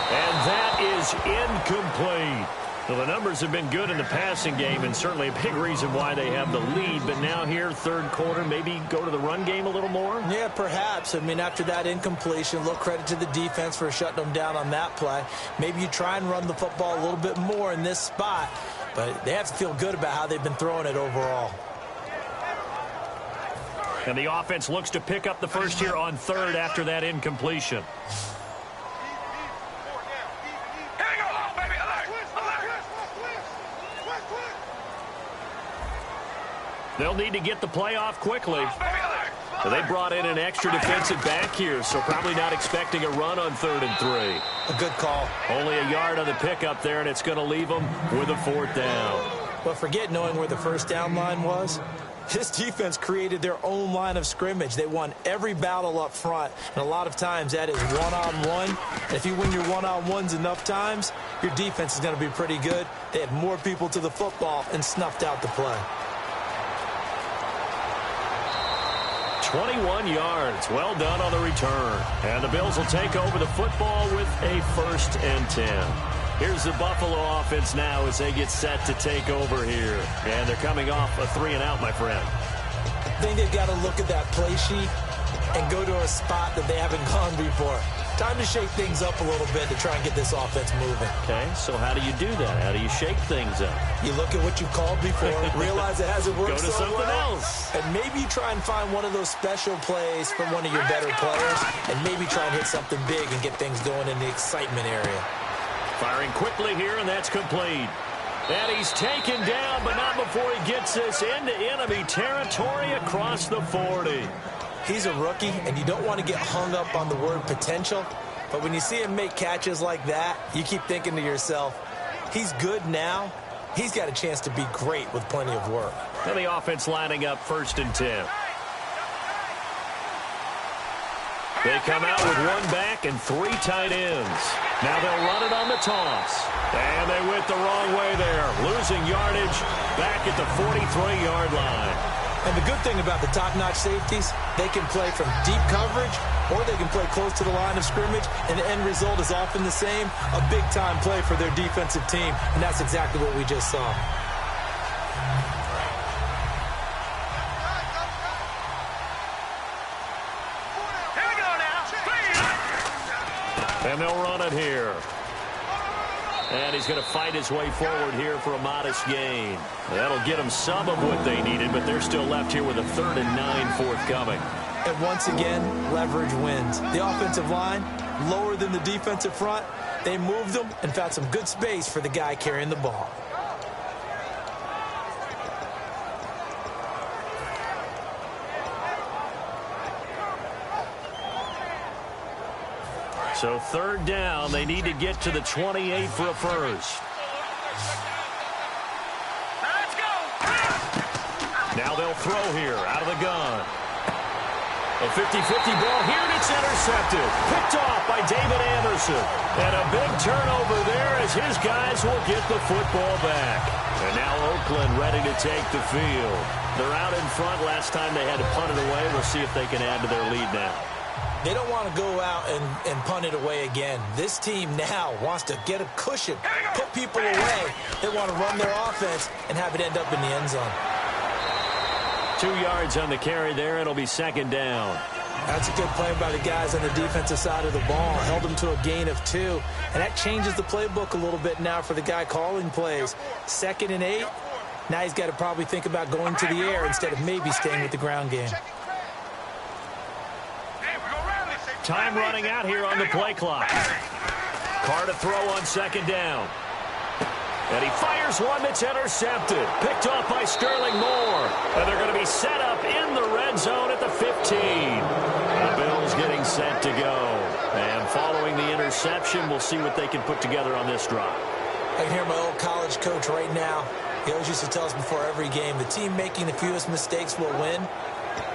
And that is incomplete. Well, the numbers have been good in the passing game, and certainly a big reason why they have the lead. But now here, 3rd quarter, maybe go to the run game a little more? Yeah, perhaps. I mean, after that incompletion, a little credit to the defense for shutting them down on that play. Maybe you try and run the football a little bit more in this spot, but they have to feel good about how they've been throwing it overall. And the offense looks to pick up the first here on 3rd after that incompletion. They'll need to get the play off quickly. They brought in an extra defensive back here, so probably not expecting a run on 3rd and 3. A good call. Only a yard on the pickup there, and it's going to leave them with a 4th down. But forget knowing where the first down line was. This defense created their own line of scrimmage. They won every battle up front, and a lot of times that is one-on-one. And if you win your one-on-ones enough times, your defense is going to be pretty good. They had more people to the football and snuffed out the play. 21 yards. Well done on the return. And the Bills will take over the football with a 1st and 10. Here's the Buffalo offense now as they get set to take over here. And they're coming off a 3-and-out, my friend. I think they've got to look at that play sheet and go to a spot that they haven't gone before. Time to shake things up a little bit to try and get this offense moving. Okay, so how do you do that? How do you shake things up? You look at what you called before, realize it hasn't worked so well. Go to something else. And maybe you try and find one of those special plays from one of your better players, and maybe try and hit something big and get things going in the excitement area. Firing quickly here, and that's complete. And he's taken down, but not before he gets this into enemy territory across the 40. He's a rookie, and you don't want to get hung up on the word potential. But when you see him make catches like that, you keep thinking to yourself, he's good now. He's got a chance to be great with plenty of work. And the offense lining up 1st and 10. They come out with 1 back and 3 tight ends. Now they'll run it on the toss. And they went the wrong way there, losing yardage back at the 43-yard line. And the good thing about the top-notch safeties, they can play from deep coverage or they can play close to the line of scrimmage, and the end result is often the same, a big-time play for their defensive team, and that's exactly what we just saw. Here we go now. And they'll run it here. And he's going to fight his way forward here for a modest gain. That'll get them some of what they needed, but they're still left here with a 3rd and 9 forthcoming. And once again, leverage wins. The offensive line, lower than the defensive front. They moved them and found some good space for the guy carrying the ball. So 3rd down, they need to get to the 28 for a first. Let's go. Now they'll throw here out of the gun. A 50-50 ball here, and it's intercepted. Picked off by David Anderson. And a big turnover there as his guys will get the football back. And now Oakland ready to take the field. They're out in front. Last time they had to punt it away. We'll see if they can add to their lead now. They don't want to go out and punt it away again. This team now wants to get a cushion, put people away. They want to run their offense and have it end up in the end zone. 2 yards on the carry there. It'll be 2nd down. That's a good play by the guys on the defensive side of the ball. Held them to a gain of 2. And that changes the playbook a little bit now for the guy calling plays. 2nd and 8. Now he's got to probably think about going to the air instead of maybe staying with the ground game. Time running out here on the play clock. Carr to throw on 2nd down. And he fires one that's intercepted. Picked off by Sterling Moore. And they're going to be set up in the red zone at the 15. The Bills getting set to go. And following the interception, we'll see what they can put together on this drive. I can hear my old college coach right now. He always used to tell us before every game, the team making the fewest mistakes will win.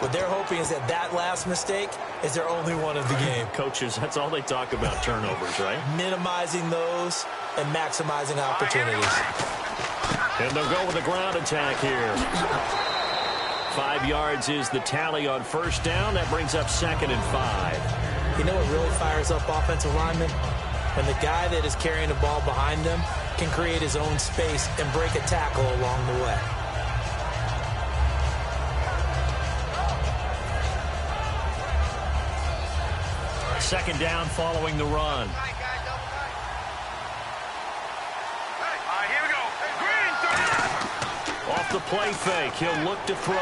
What they're hoping is that last mistake is their only one of the game. Coaches, that's all they talk about, turnovers, right? Minimizing those and maximizing opportunities. And they'll go with a ground attack here. 5 yards is the tally on 1st down. That brings up 2nd and 5. You know what really fires up offensive linemen? When the guy that is carrying the ball behind them can create his own space and break a tackle along the way. Second down following the run. All right, here we go. Green, Off the play fake, he'll look to throw.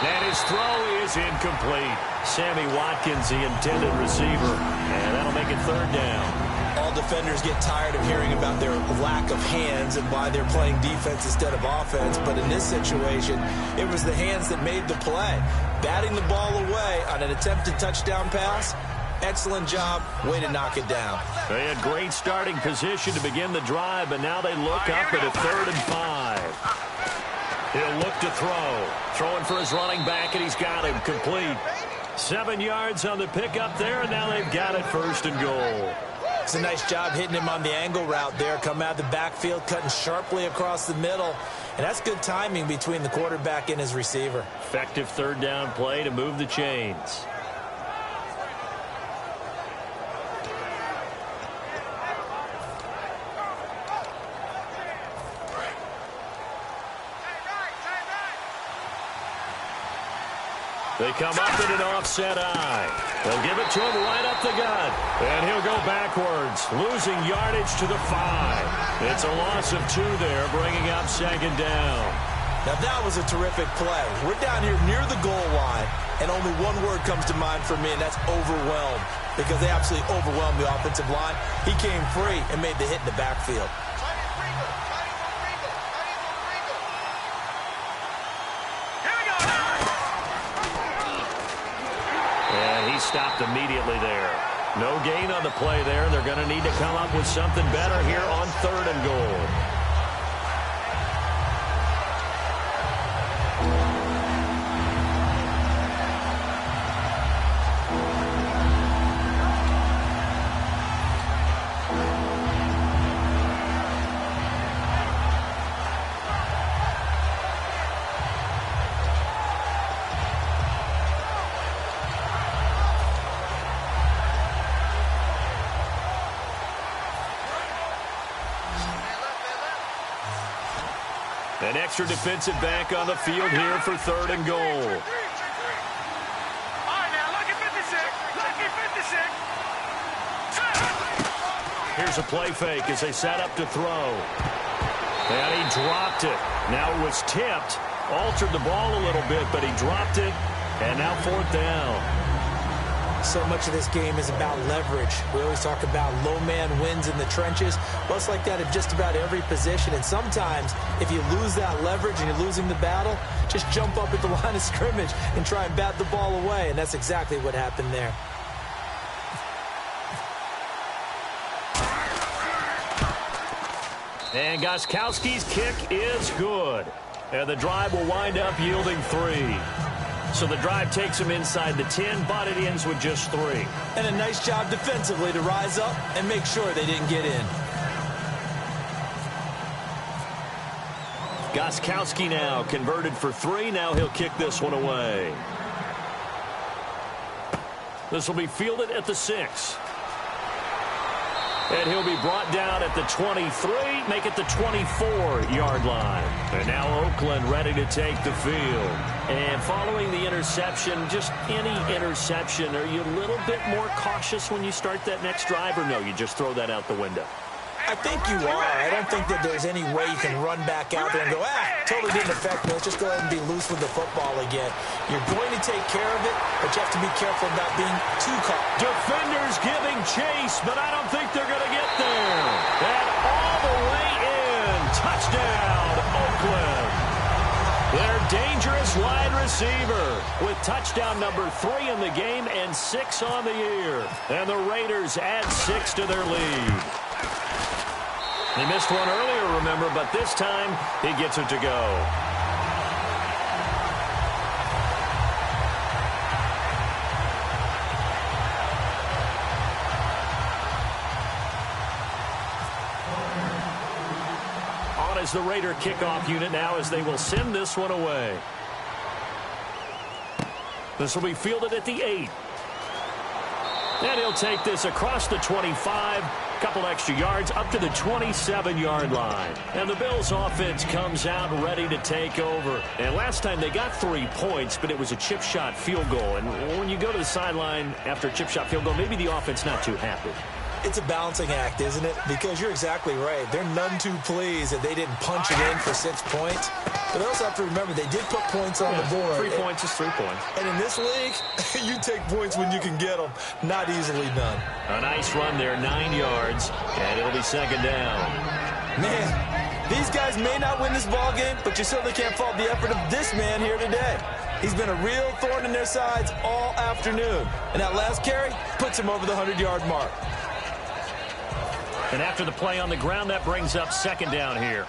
And his throw is incomplete. Sammy Watkins, the intended receiver. And that'll make it 3rd down. All defenders get tired of hearing about their lack of hands and why they're playing defense instead of offense. But in this situation, it was the hands that made the play. Batting the ball away on an attempted touchdown pass. Excellent job. Way to knock it down. They had great starting position to begin the drive, but now they look up at a 3rd and 5. He'll look to throw. Throwing for his running back, and he's got him complete. 7 yards on the pickup there, and now they've got it 1st and goal. Does a nice job hitting him on the angle route there. Come out of the backfield, cutting sharply across the middle. And that's good timing between the quarterback and his receiver. Effective third down play to move the chains. They come up in an offset eye. They'll give it to him right up the gut. And he'll go backwards, losing yardage to the 5. It's a loss of 2 there, bringing up second down. Now that was a terrific play. We're down here near the goal line, and only one word comes to mind for me, and that's overwhelmed, because they absolutely overwhelmed the offensive line. He came free and made the hit in the backfield. Stopped immediately there. No gain on the play there. They're going to need to come up with something better here on 3rd and goal. An extra defensive back on the field here for 3rd and goal. All right, now, look at 56. Here's a play fake as they set up to throw. And he dropped it. Now it was tipped. Altered the ball a little bit, but he dropped it. And now 4th down. So much of this game is about leverage. We always talk about low man wins in the trenches. Well, it's like that at just about every position. And sometimes, if you lose that leverage and you're losing the battle, just jump up at the line of scrimmage and try and bat the ball away. And that's exactly what happened there. And Gostkowski's kick is good. And the drive will wind up yielding 3. So the drive takes him inside the 10, but it ends with just 3. And a nice job defensively to rise up and make sure they didn't get in. Gostkowski now converted for 3. Now he'll kick this one away. This will be fielded at the 6. And he'll be brought down at the 23, make it the 24-yard line. And now Oakland ready to take the field. And following the interception, just any interception, are you a little bit more cautious when you start that next drive, or no, you just throw that out the window? I think you are. I don't think that there's any way you can run back out there and go, totally didn't affect me. Let's just go ahead and be loose with the football again. You're going to take care of it, but you have to be careful about being too caught. Defenders giving chase, but I don't think they're going to get there. And all the way in. Touchdown, Oakland. Their dangerous wide receiver with touchdown number 3 in the game and 6 on the year. And the Raiders add 6 to their lead. He missed one earlier, remember, but this time he gets it to go. On is the Raider kickoff unit now as they will send this one away. This will be fielded at the 8. And he'll take this across the 25. Couple extra yards up to the 27-yard line. And the Bills offense comes out ready to take over. And last time they got 3 points, but it was a chip shot field goal. And when you go to the sideline after a chip shot field goal, maybe the offense not too happy. It's a balancing act, isn't it? Because you're exactly right. They're none too pleased that they didn't punch it in for 6 points. But they also have to remember they did put points on the board. 3 points is 3 points. And in this league, you take points when you can get them. Not easily done. A nice run there, 9 yards, and it'll be second down. Man, these guys may not win this ball game, but you certainly can't fault the effort of this man here today. He's been a real thorn in their sides all afternoon. And that last carry puts him over the 100-yard mark. And after the play on the ground, that brings up second down here.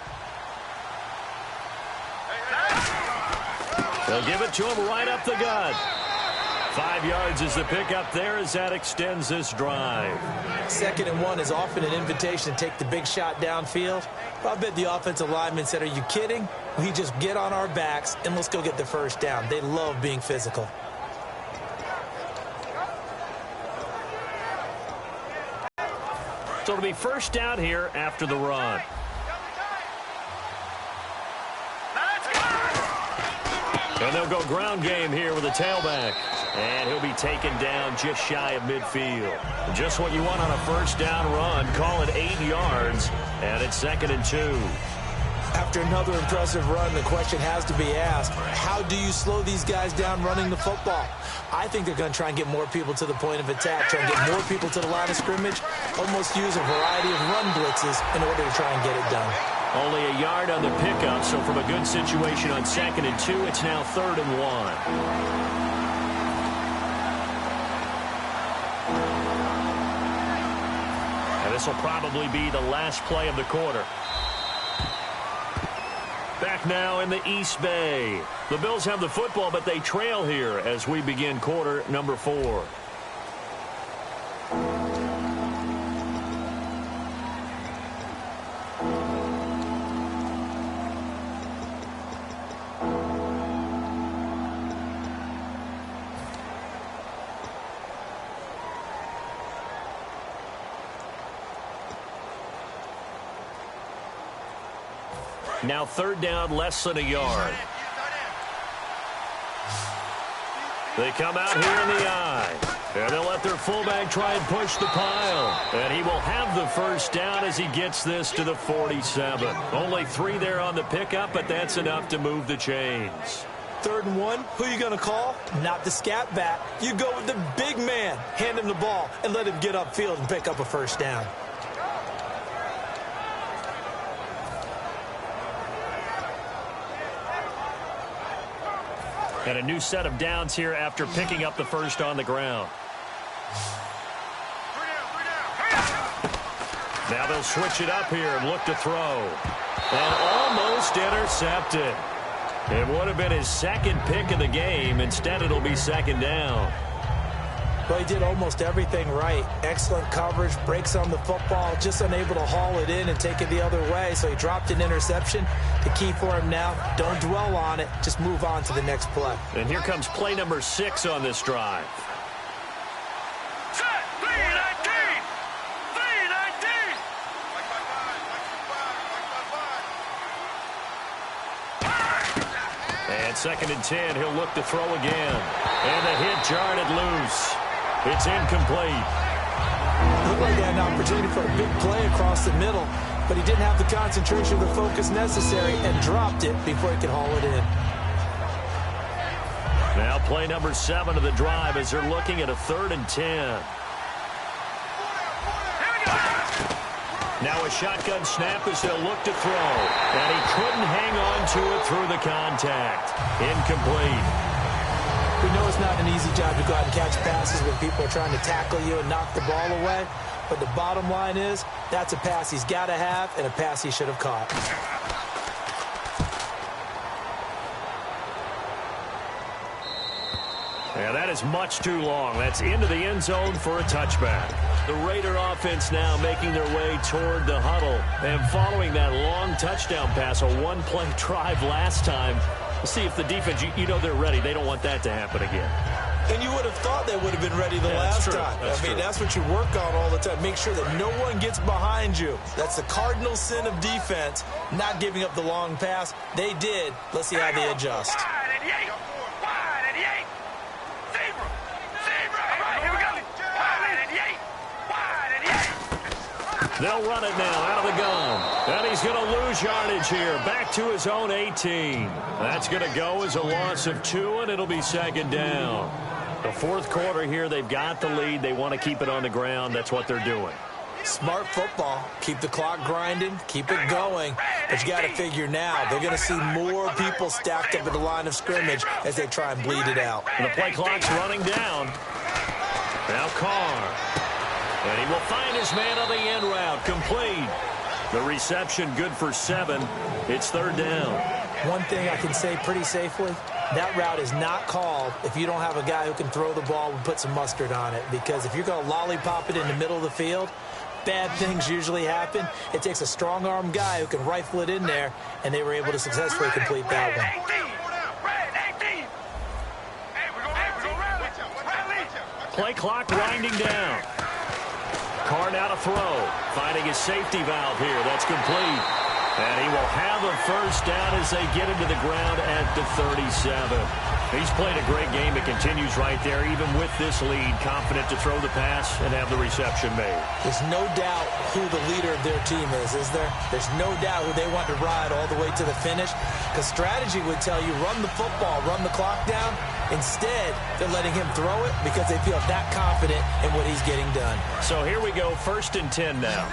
They'll give it to him right up the gut. 5 yards is the pickup there as that extends this drive. 2nd and 1 is often an invitation to take the big shot downfield. I bet the offensive lineman said, are you kidding? We just get on our backs and let's go get the first down. They love being physical. So it'll be first down here after the run. And they'll go ground game here with a tailback. And he'll be taken down just shy of midfield. Just what you want on a first down run. Call it 8 yards. And it's 2nd and 2. After another impressive run, the question has to be asked, how do you slow these guys down running the football? I think they're going to try and get more people to the point of attack, try and get more people to the line of scrimmage, almost use a variety of run blitzes in order to try and get it done. Only a yard on the pickup, so from a good situation on 2nd and 2, it's now 3rd and 1. And this will probably be the last play of the quarter. Back now in the East Bay. The Bills have the football, but they trail here as we begin quarter number 4. Now 3rd down, less than a yard. They come out here in the eye. And they'll let their fullback try and push the pile. And he will have the first down as he gets this to the 47. Only 3 there on the pickup, but that's enough to move the chains. 3rd and 1, who are you going to call? Not the scat back. You go with the big man. Hand him the ball and let him get upfield and pick up a first down. And a new set of downs here after picking up the first on the ground. Now they'll switch it up here and look to throw. And almost intercepted. It would have been his 2nd pick of the game. Instead, it'll be 2nd down. Well, he did almost everything right. Excellent coverage, breaks on the football, just unable to haul it in and take it the other way. So he dropped an interception. The key for him now, don't dwell on it. Just move on to the next play. And here comes play number 6 on this drive. Set, 319! 319! And 2nd and 10, he'll look to throw again. And the hit jarred loose. It's incomplete. Looked like he had an opportunity for a big play across the middle, but he didn't have the concentration or the focus necessary and dropped it before he could haul it in. Now play number 7 of the drive as they're looking at a 3rd and 10. Now a shotgun snap as they'll look to throw. And he couldn't hang on to it through the contact. Incomplete. We know it's not an easy job to go out and catch passes when people are trying to tackle you and knock the ball away. But the bottom line is, that's a pass he's got to have and a pass he should have caught. Yeah, that is much too long. That's into the end zone for a touchback. The Raider offense now making their way toward the huddle. And following that long touchdown pass, a one-play drive last time, see if the defense, you know they're ready. They don't want that to happen again. And you would have thought they would have been ready the last time. That's what you work on all the time. Make sure that no one gets behind you. That's the cardinal sin of defense, not giving up the long pass. They did. Let's see how they adjust. They'll run it now out of the gun. And he's going to lose yardage here. Back to his own 18. That's going to go as a loss of 2, and it'll be 2nd down. The 4th quarter here, they've got the lead. They want to keep it on the ground. That's what they're doing. Smart football. Keep the clock grinding. Keep it going. But you got to figure now, they're going to see more people stacked up at the line of scrimmage as they try and bleed it out. And the play clock's running down. Now Carr. And he will find his man on the end route. Complete. The reception good for 7. It's 3rd down. One thing I can say pretty safely, that route is not called if you don't have a guy who can throw the ball and put some mustard on it. Because if you're going to lollipop it in the middle of the field, bad things usually happen. It takes a strong-arm guy who can rifle it in there, and they were able to successfully complete that one. Play clock winding down. Carr now to throw. Finding his safety valve here. That's complete. And he will have a first down as they get into the ground at the 37. He's played a great game. It continues right there, even with this lead. Confident to throw the pass and have the reception made. There's no doubt who the leader of their team is there? There's no doubt who they want to ride all the way to the finish. Because strategy would tell you, run the football, run the clock down. Instead, they're letting him throw it because they feel that confident in what he's getting done. So here we go, 1st and 10 now.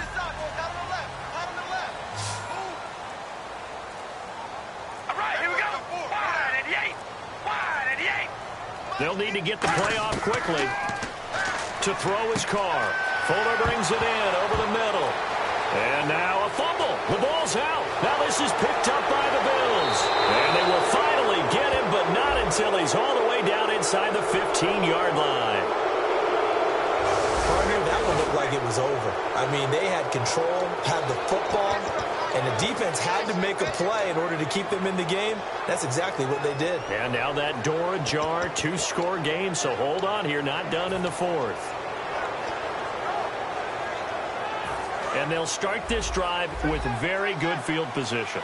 They'll need to get the play off quickly. To throw his Carr. Fuller brings it in over the middle. And now a fumble. The ball's out. Now this is picked up by the Bills. And they will finally get him, but not until he's all the way down inside the 15-yard line. Partner, that one looked like it was over. I mean, they had control, had the football, and the defense had to make a play in order to keep them in the game. That's exactly what they did. And now that door ajar, 2-score game, so hold on here, not done in the 4th. And they'll start this drive with very good field position.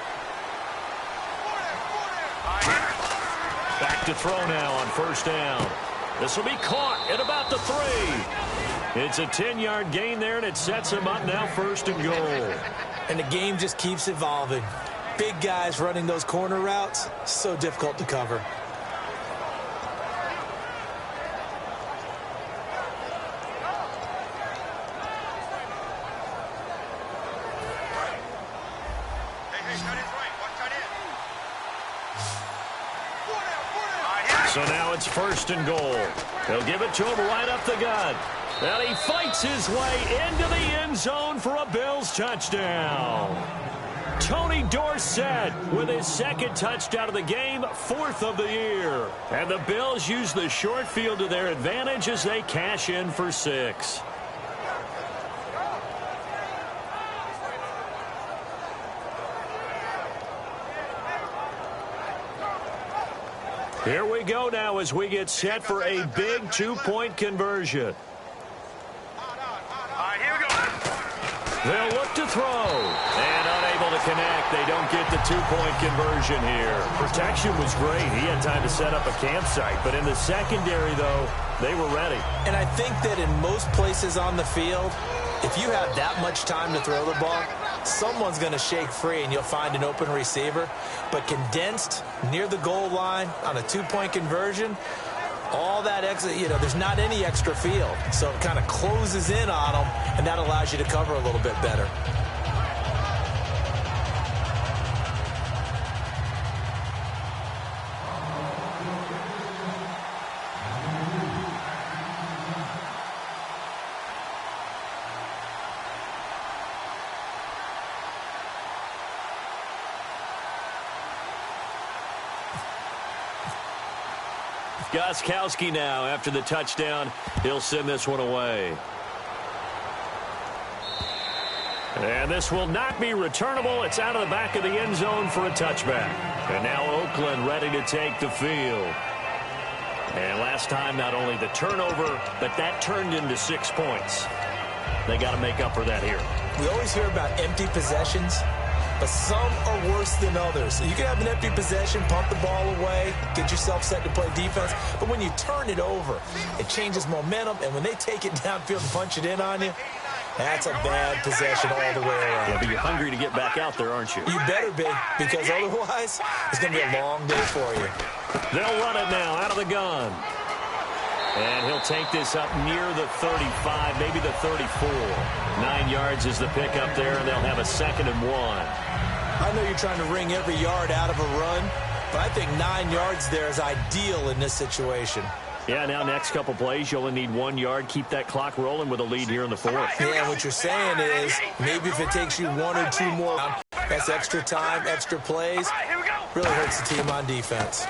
Back to throw now on 1st down. This will be caught at about the 3. It's a 10-yard gain there, and it sets him up now 1st and goal. And the game just keeps evolving. Big guys running those corner routes, so difficult to cover. So now it's 1st and goal. They'll give it to him right up the gut. And he fights his way into the end zone for a Bills touchdown. Tony Dorsett with his 2nd touchdown of the game, 4th of the year. And the Bills use the short field to their advantage as they cash in for 6. Here we go now as we get set for a big 2-point conversion. They'll look to throw. And unable to connect. They don't get the 2-point conversion here. Protection was great. He had time to set up a campsite. But in the secondary, though, they were ready. And I think that in most places on the field, if you have that much time to throw the ball, someone's going to shake free and you'll find an open receiver. But condensed near the goal line on a 2-point conversion, all that extra, there's not any extra field. So it kind of closes in on them, and that allows you to cover a little bit better. Gostkowski now after the touchdown. He'll send this one away. And this will not be returnable. It's out of the back of the end zone for a touchback. And now Oakland ready to take the field. And last time, not only the turnover, but that turned into 6 points. They got to make up for that here. We always hear about empty possessions, but some are worse than others. You can have an empty possession, pump the ball away, get yourself set to play defense, but when you turn it over, it changes momentum, and when they take it downfield and punch it in on you, that's a bad possession all the way around. Yeah, but you're hungry to get back out there, aren't you? You better be, because otherwise, it's going to be a long day for you. They'll run it now out of the gun. And he'll take this up near the 35, maybe the 34. 9 yards is the pickup there, and they'll have a 2nd and 1. I know you're trying to wring every yard out of a run, but I think 9 yards there is ideal in this situation. Yeah, now next couple plays, you only need 1 yard. Keep that clock rolling with a lead here in the 4th. Yeah, what you're saying is maybe if it takes you 1 or 2 more, that's extra time, extra plays. Really hurts the team on defense.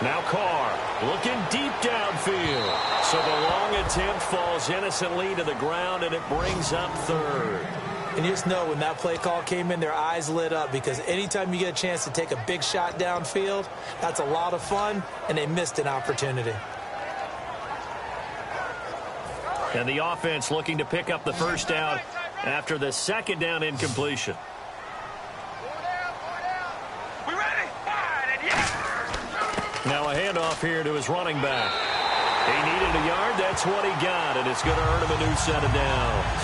Now Carr looking deep downfield. So the long attempt falls innocently to the ground, and it brings up third. And you just know when that play call came in, their eyes lit up, because anytime you get a chance to take a big shot downfield, that's a lot of fun, and they missed an opportunity. And the offense looking to pick up the first down after the second down incompletion. Now a handoff here to his running back. He needed a yard. That's what he got, and it's going to earn him a new set of downs.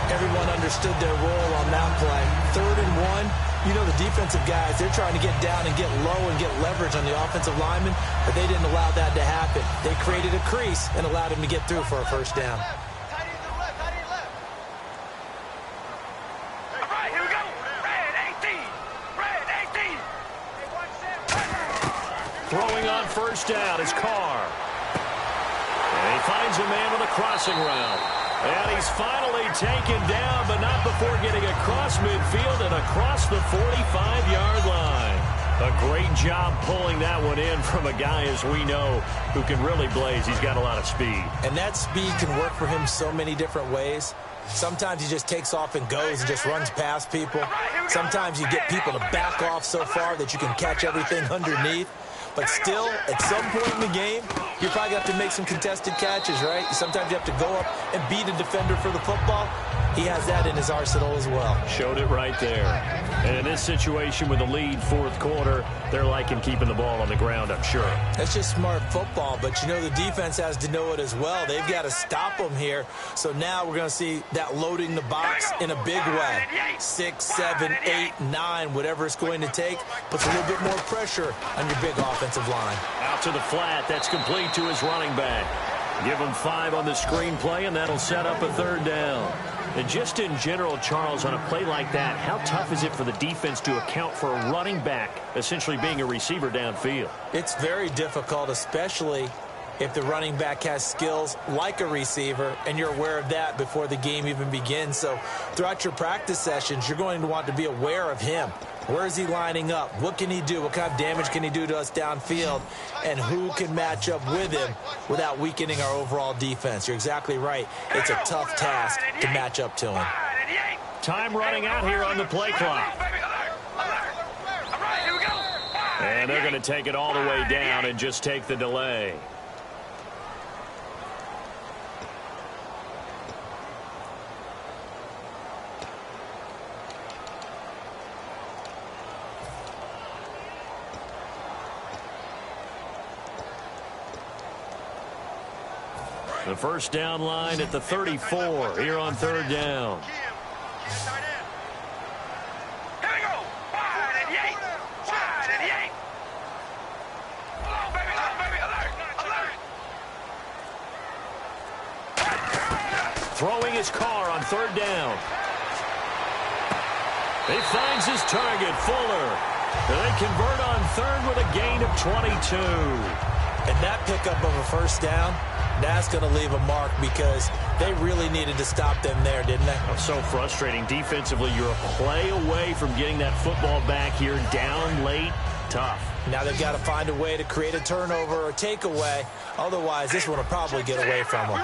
Everyone understood their role on that play. 3rd and 1. You know, the defensive guys, they're trying to get down and get low and get leverage on the offensive lineman, but they didn't allow that to happen. They created a crease and allowed him to get through for a first down. All right, here we go. Red 18. Red 18. Throwing on first down is Carr. And he finds a man with a crossing route. And he's finally taken down, but not before getting across midfield and across the 45-yard line. A great job pulling that one in from a guy, as we know, who can really blaze. He's got a lot of speed. And that speed can work for him so many different ways. Sometimes he just takes off and goes and just runs past people. Sometimes you get people to back off so far that you can catch everything underneath. But still, at some point in the game, you probably have to make some contested catches, right? Sometimes you have to go up and beat a defender for the football. He has that in his arsenal as well. Showed it right there. And in this situation with the lead fourth quarter, they're liking keeping the ball on the ground, I'm sure. That's just smart football, but you know the defense has to know it as well. They've got to stop them here. So now we're going to see that loading the box in a big way. 6, 7, 8, 9, whatever it's going to take, puts a little bit more pressure on your big offensive line. Out to the flat. That's complete to his running back. Give him 5 on the screenplay, and that'll set up a third down. And just in general, Charles, on a play like that, how tough is it for the defense to account for a running back essentially being a receiver downfield? It's very difficult, especially if the running back has skills like a receiver, and you're aware of that before the game even begins. So throughout your practice sessions, you're going to want to be aware of him. Where is he lining up? What can he do? What kind of damage can he do to us downfield? And who can match up with him without weakening our overall defense? You're exactly right. It's a tough task to match up to him. Time running out here on the play clock. And they're going to take it all the way down and just take the delay. The first down line at the 34 here on third down. Here we go. 5 and 8. 5 and 8. Alert, baby, alert. Throwing his car on third down. He finds his target, Fuller. And they convert on third with a gain of 22. And that pickup of a first down, that's going to leave a mark, because they really needed to stop them there, didn't they? Oh, so frustrating. Defensively, you're a play away from getting that football back here down late. Tough. Now they've got to find a way to create a turnover or takeaway. Otherwise, this one will probably get away from them.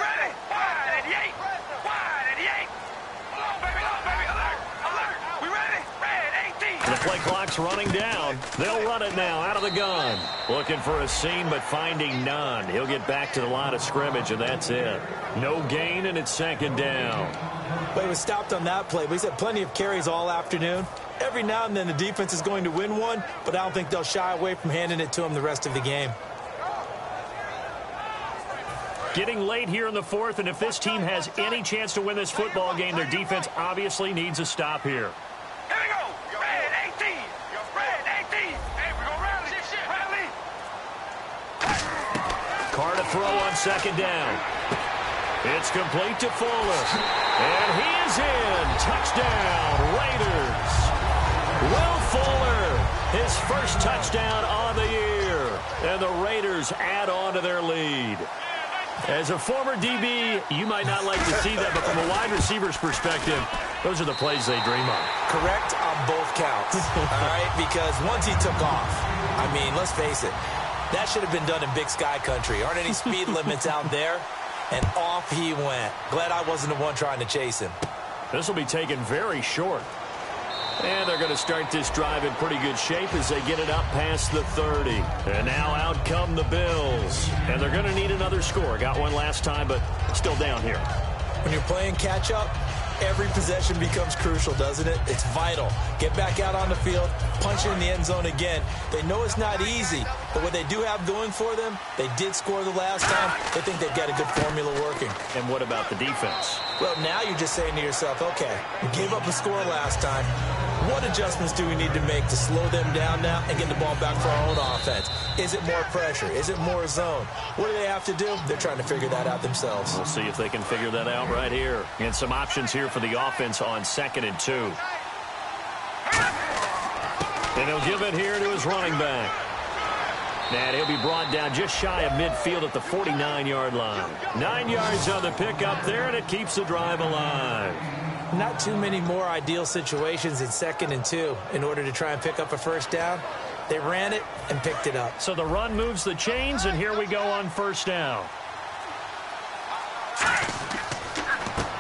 The play clock's running down. They'll run it now out of the gun. Looking for a seam, but finding none. He'll get back to the line of scrimmage, and that's it. No gain, and it's second down. But he was stopped on that play. But he's had plenty of carries all afternoon. Every now and then the defense is going to win one, but I don't think they'll shy away from handing it to him the rest of the game. Getting late here in the fourth, and if this team has any chance to win this football game, their defense obviously needs a stop here. Here we go. Red 18. Red 18. Hey, we're going to rally. Rally. Carr to throw on second down. It's complete to Fuller. And he is in. Touchdown, Raiders. Will Fuller, his first touchdown on the year. And the Raiders add on to their lead. As a former DB, you might not like to see that, but from a wide receiver's perspective, those are the plays they dream of. Correct on both counts, all right? Because once he took off, I mean, let's face it, That should have been done in Big Sky country. Aren't any speed limits out there? And off he went. Glad I wasn't the one trying to chase him. This will be taken very short. And they're going to start this drive in pretty good shape as they get it up past the 30. And now out come the Bills. And they're going to need another score. Got one last time, but still down here. When you're playing catch-up, every possession becomes crucial, doesn't it? It's vital. Get back out on the field, punch it in the end zone again. They know it's not easy, but what they do have going for them, they did score the last time. They think they've got a good formula working. And what about the defense? Well, now you're just saying to yourself, okay, we gave up a score last time. What adjustments do we need to make to slow them down now and get the ball back for our own offense? Is it more pressure? Is it more zone? What do they have to do? They're trying to figure that out themselves. We'll see if they can figure that out right here. And some options here for the offense on 2nd and 2. And he'll give it here to his running back. And he'll be brought down just shy of midfield at the 49-yard line. 9 yards on the pickup there, and it keeps the drive alive. Not too many more ideal situations in 2nd and 2 in order to try and pick up a first down. They ran it and picked it up. So the run moves the chains, and here we go on 1st down.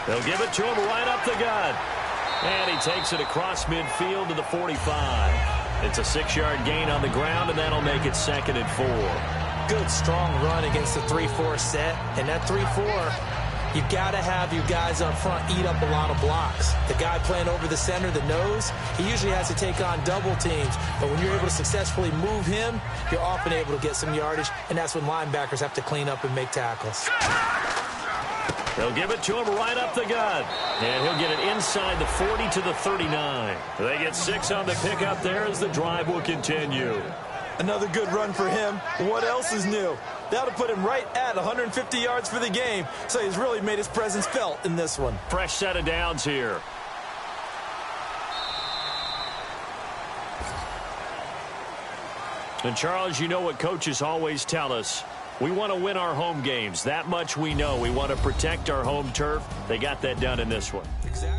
They'll give it to him right up the gut. And he takes it across midfield to the 45. It's a 6-yard gain on the ground, and that'll make it 2nd and 4. Good, strong run against the 3-4 set. And that 3-4... you've got to have you guys up front eat up a lot of blocks. The guy playing over the center, the nose, he usually has to take on double teams. But when you're able to successfully move him, you're often able to get some yardage, and that's when linebackers have to clean up and make tackles. They'll give it to him right up the gut. And he'll get it inside the 40 to the 39. They get 6 on the pickup there as the drive will continue. Another good run for him. What else is new? That'll put him right at 150 yards for the game. So he's really made his presence felt in this one. Fresh set of downs here. And Charles, you know what coaches always tell us. We want to win our home games. That much we know. We want to protect our home turf. They got that done in this one. Exactly.